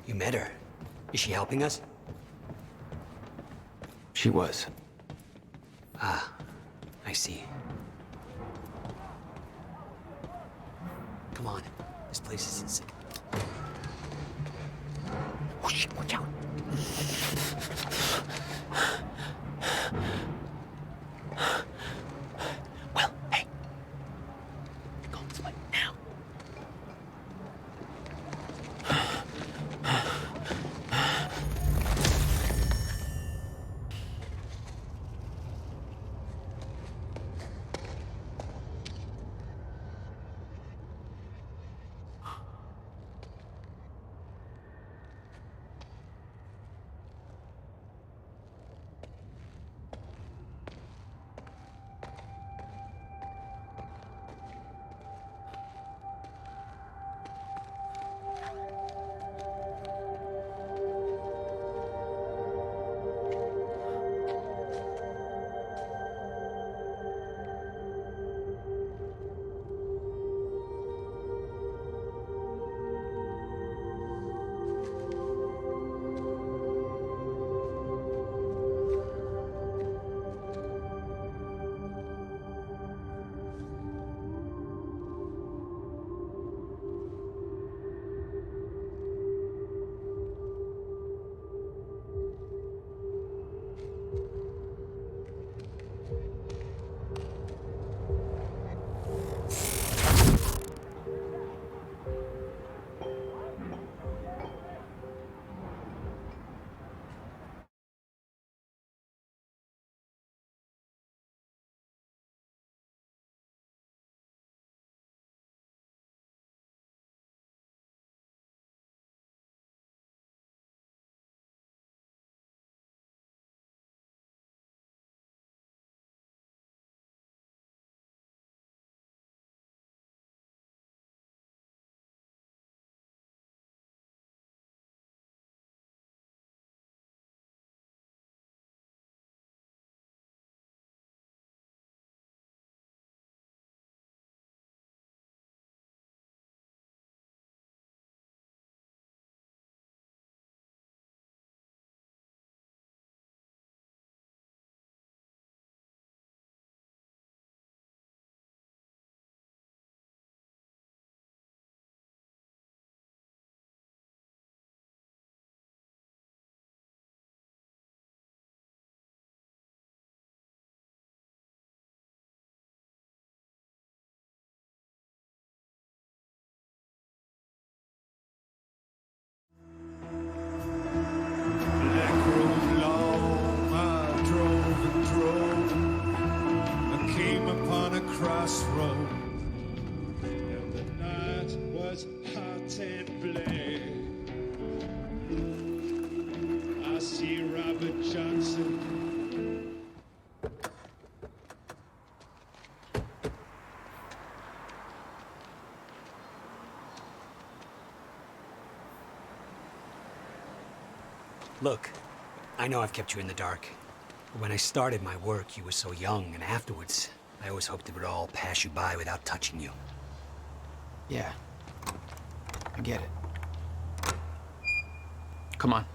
You met her. Is she helping us? She was. Ah, I see. Come on. This place is insane. Oh shit, watch out. Well, hey. Go this way now. Crossroad, and the night was hot and black. I see Robert Johnson. Look, I know I've kept you in the dark. But when I started my work, you were so young, and afterwards, I always hoped it would all pass you by without touching you. Yeah. I get it. Come on.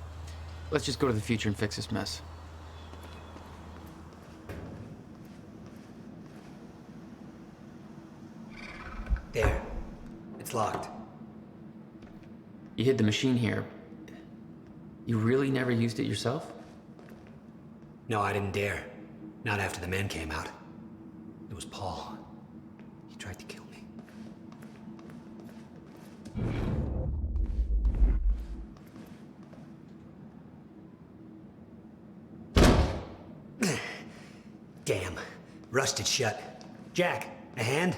Let's just go to the future and fix this mess. There. It's locked. You hid the machine here. You really never used it yourself? No, I didn't dare. Not after the men came out. It was Paul. He tried to kill me. Damn. Rusted shut. Jack, a hand?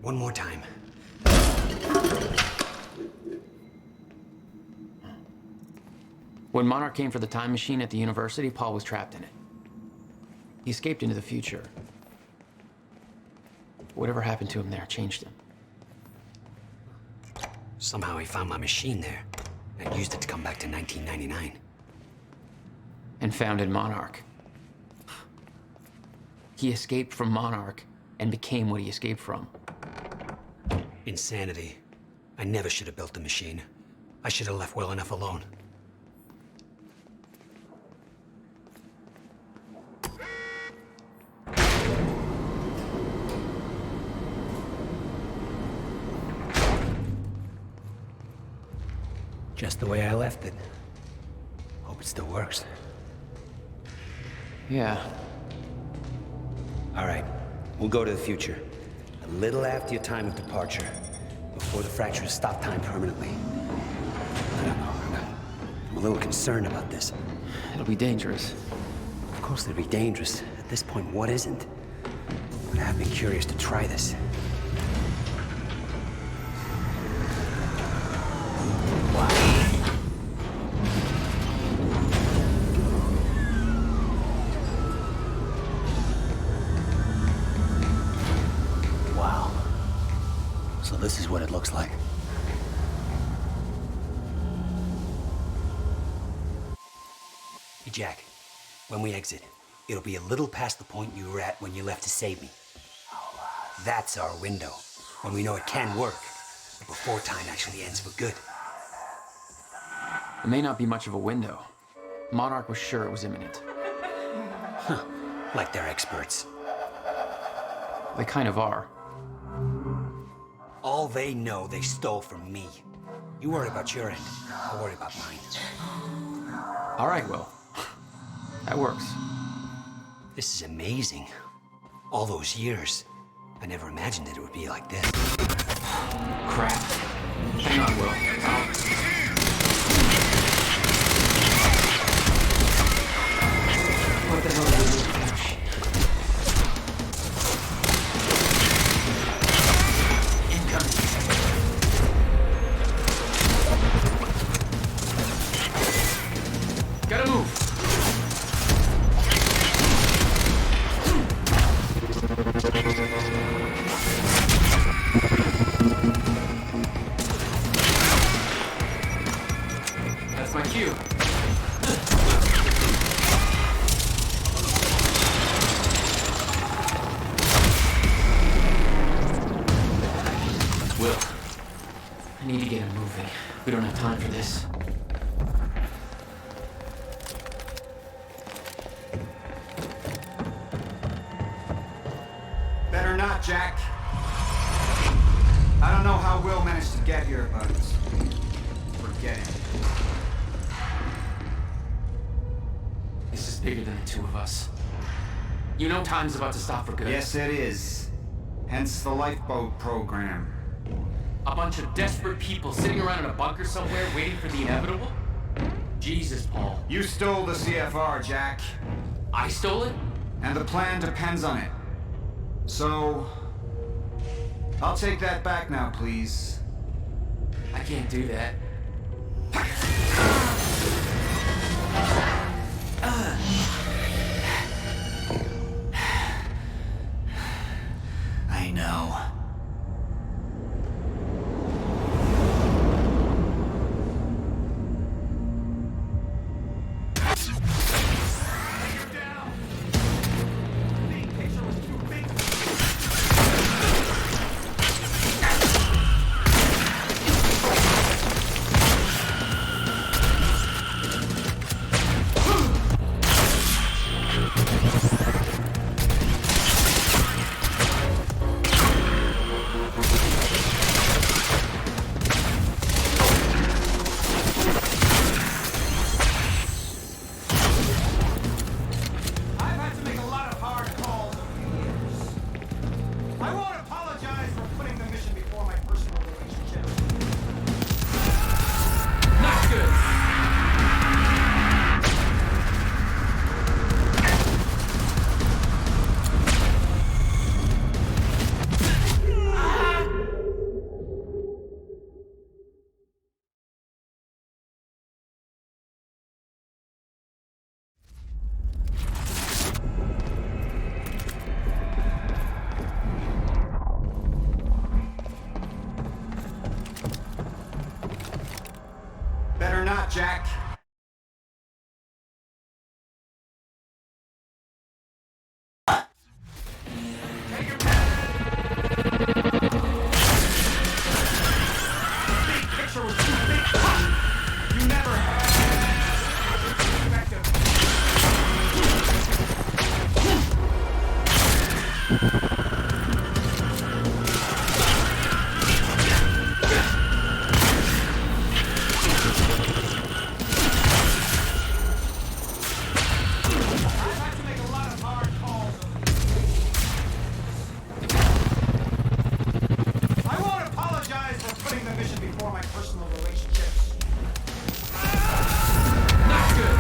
One more time. When Monarch came for the time machine at the university, Paul was trapped in it. He escaped into the future. Whatever happened to him there changed him. Somehow he found my machine there and used it to come back to 1999. And founded Monarch. He escaped from Monarch and became what he escaped from. Insanity. I never should have built the machine. I should have left well enough alone. Just the way I left it. Hope it still works. Yeah. All right, we'll go to the future. A little after your time of departure. Before the fractures stop time permanently. I don't know. I'm a little concerned about this. It'll be dangerous. Of course it'll be dangerous. At this point, what isn't? But I've been curious to try this. So this is what it looks like. Hey, Jack, when we exit, it'll be a little past the point you were at when you left to save me. That's our window, when we know it can work, but before time actually ends for good. It may not be much of a window. Monarch was sure it was imminent. Huh. Like they're experts. They kind of are. All they know they stole from me. You worry about your end, I'll worry about mine. All right, Will. That works. This is amazing. All those years. I never imagined that it would be like this. Crap. Hang on, Will. What the hell are you doing? Gotta move. That's my cue. Will, I need to get him moving. We don't have time for this. Better not, Jack. I don't know how Will managed to get here, but forget it. This is bigger than the two of us. You know time's about to stop for good. Yes, it is. Hence the lifeboat program. A bunch of desperate people sitting around in a bunker somewhere waiting for the inevitable? Jesus, Paul. You stole the CFR, Jack. I stole it? And the plan depends on it. So, I'll take that back now, please. I can't do that. I know. I won't apologize for putting the mission before my personal relationships. Not good.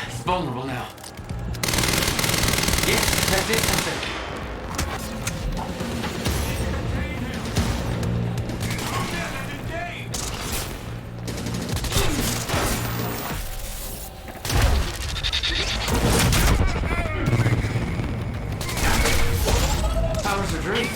It's vulnerable now. Yes, that's it, that's it. Powers are drained.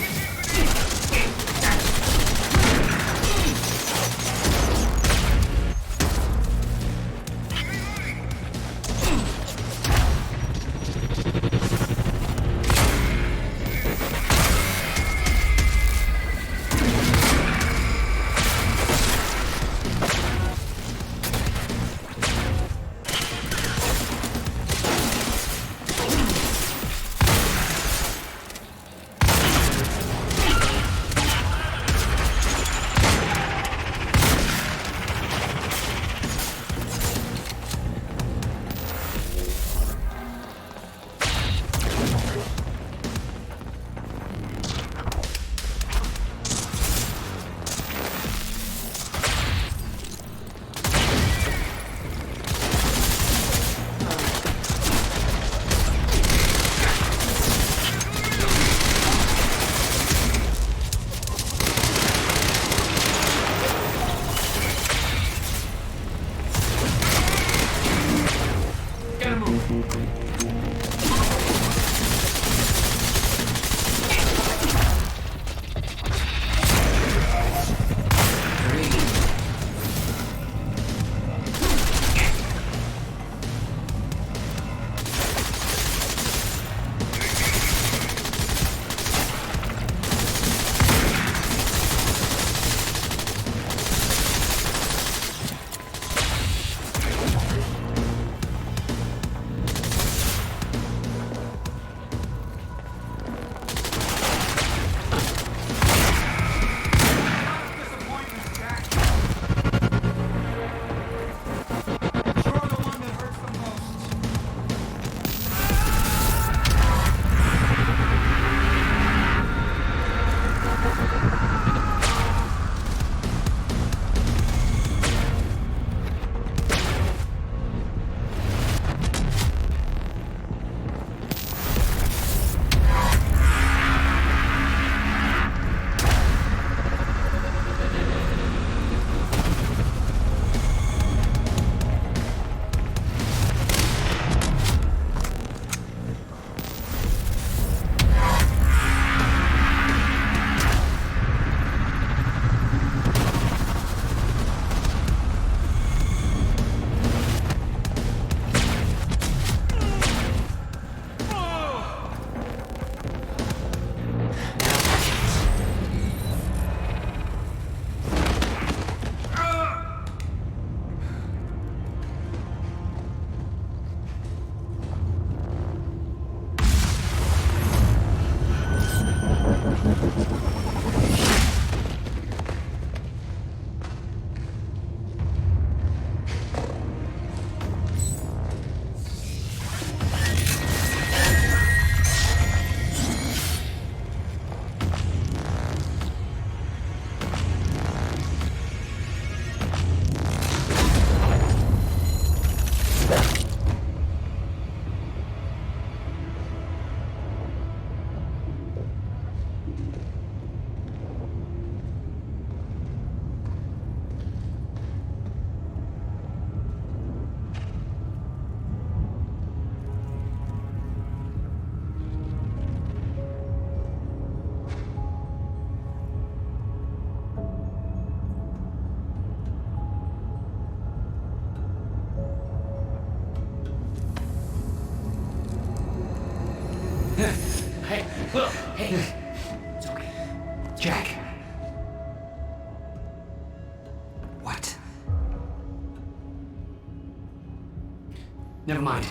Never mind.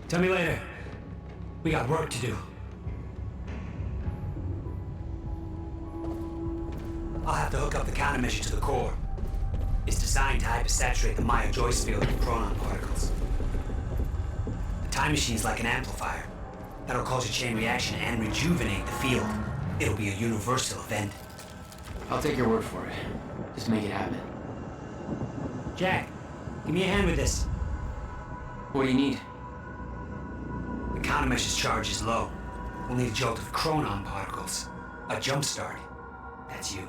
Tell me later. We got work to do. I'll have to hook up the countermeasure to the core. It's designed to hypersaturate the Maya-Joyce field with chronon particles. The time machine's like an amplifier. That'll cause a chain reaction and rejuvenate the field. It'll be a universal event. I'll take your word for it. Just make it happen. Jack, give me a hand with this. What do you need? The countermeasure's charge is low. We'll need a jolt of chronon particles. A jump start. That's you.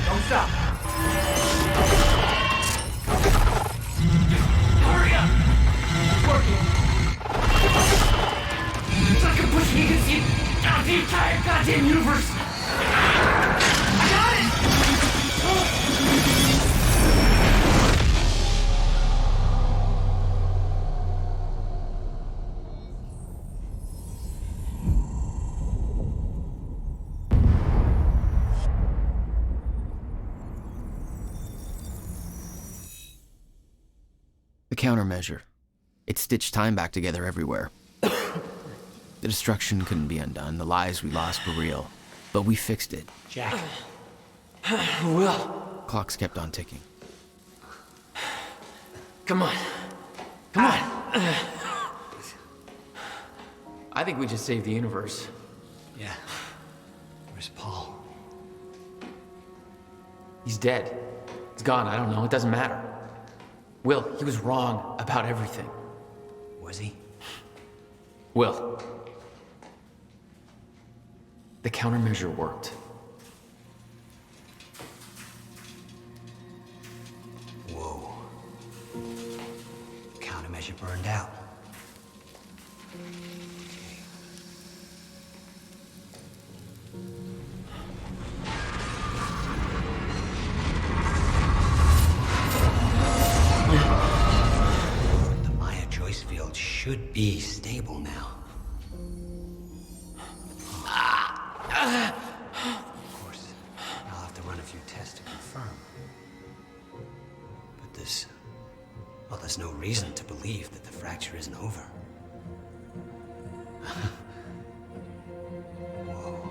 Don't stop. Hurry up! It's working. It's like I'm pushing against the entire goddamn universe. I got it! The countermeasure. It stitched time back together everywhere. The destruction couldn't be undone. The lives we lost were real. But we fixed it. Jack. Will. Clocks kept on ticking. Come on. Come on. I think we just saved the universe. Yeah. Where's Paul? He's dead. He's gone. I don't know. It doesn't matter. Will, he was wrong about everything. Was he? Will. The countermeasure worked. Whoa. Countermeasure burned out. The Maya-Joyce field should be stable now. Of course, I'll have to run a few tests to confirm. But there's no reason to believe that the fracture isn't over. Whoa.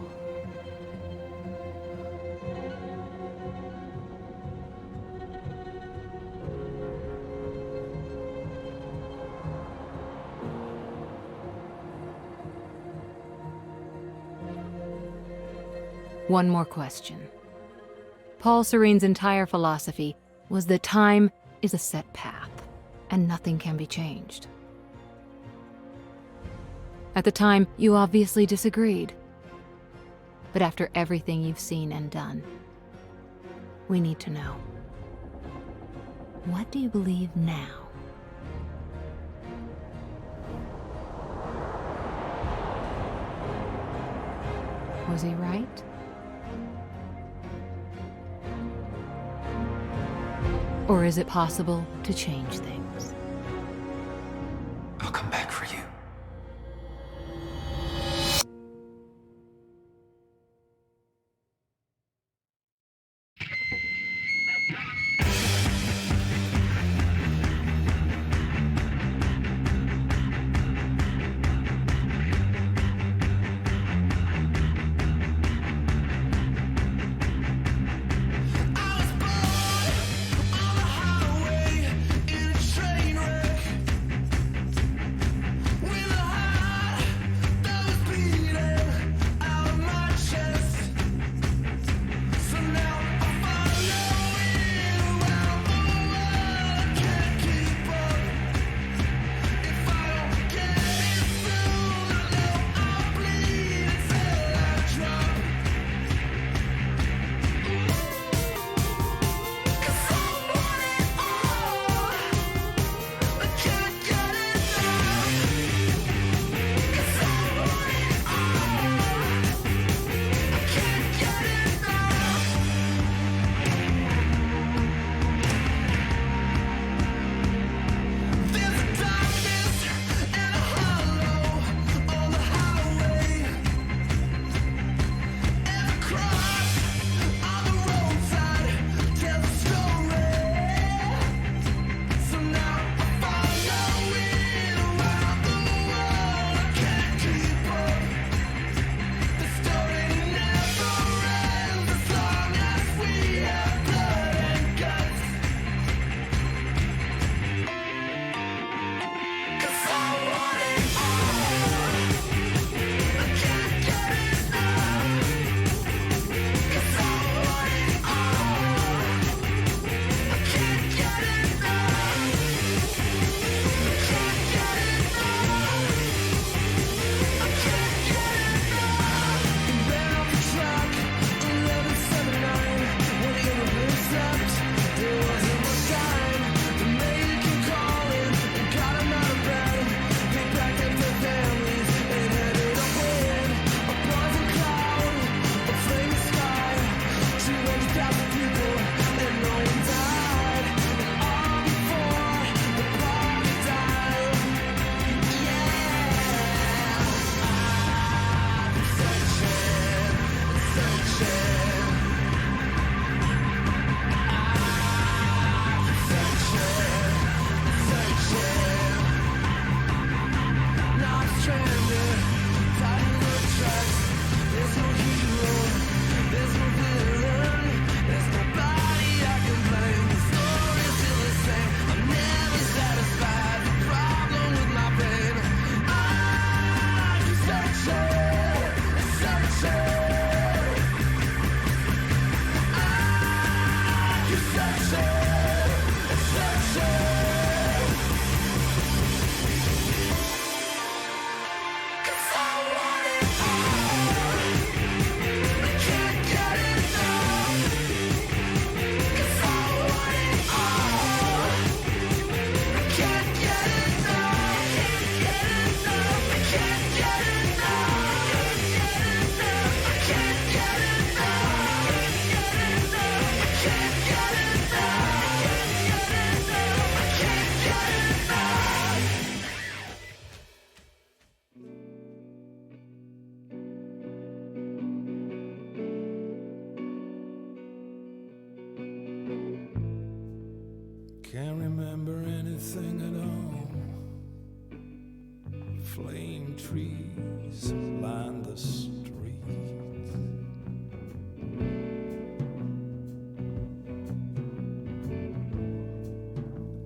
One more question. Paul Serene's entire philosophy was that time is a set path, and nothing can be changed. At the time, you obviously disagreed. But after everything you've seen and done, we need to know. What do you believe now? Was he right? Or is it possible to change things? I'll come back for you. In a Can't remember anything at all. Flame trees line the street.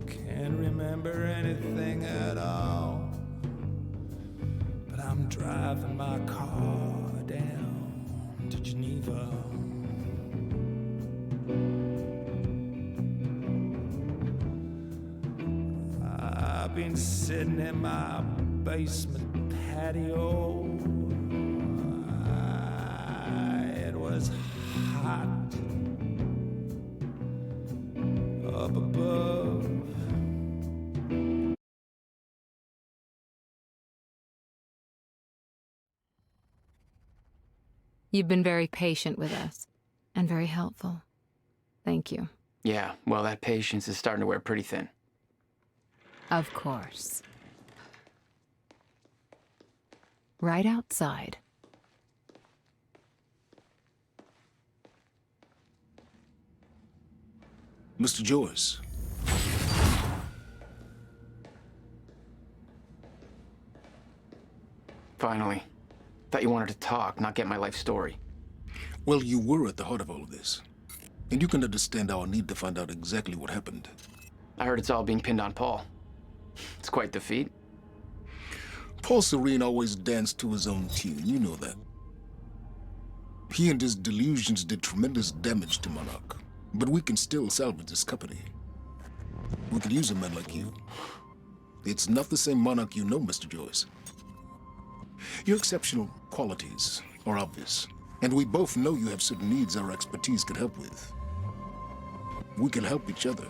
Can't remember anything at all. But I'm driving my car down to Geneva. I've been sitting in my basement patio. It was hot up above. You've been very patient with us, and very helpful. Thank you. Yeah, well, that patience is starting to wear pretty thin. Of course. Right outside. Mr. Joyce. Finally. Thought you wanted to talk, not get my life story. Well, you were at the heart of all of this. And you can understand our need to find out exactly what happened. I heard it's all being pinned on Paul. It's quite the feat. Paul Serene always danced to his own tune, you know that. He and his delusions did tremendous damage to Monarch, but we can still salvage this company. We could use a man like you. It's not the same Monarch you know, Mr. Joyce. Your exceptional qualities are obvious, and we both know you have certain needs our expertise could help with. We can help each other.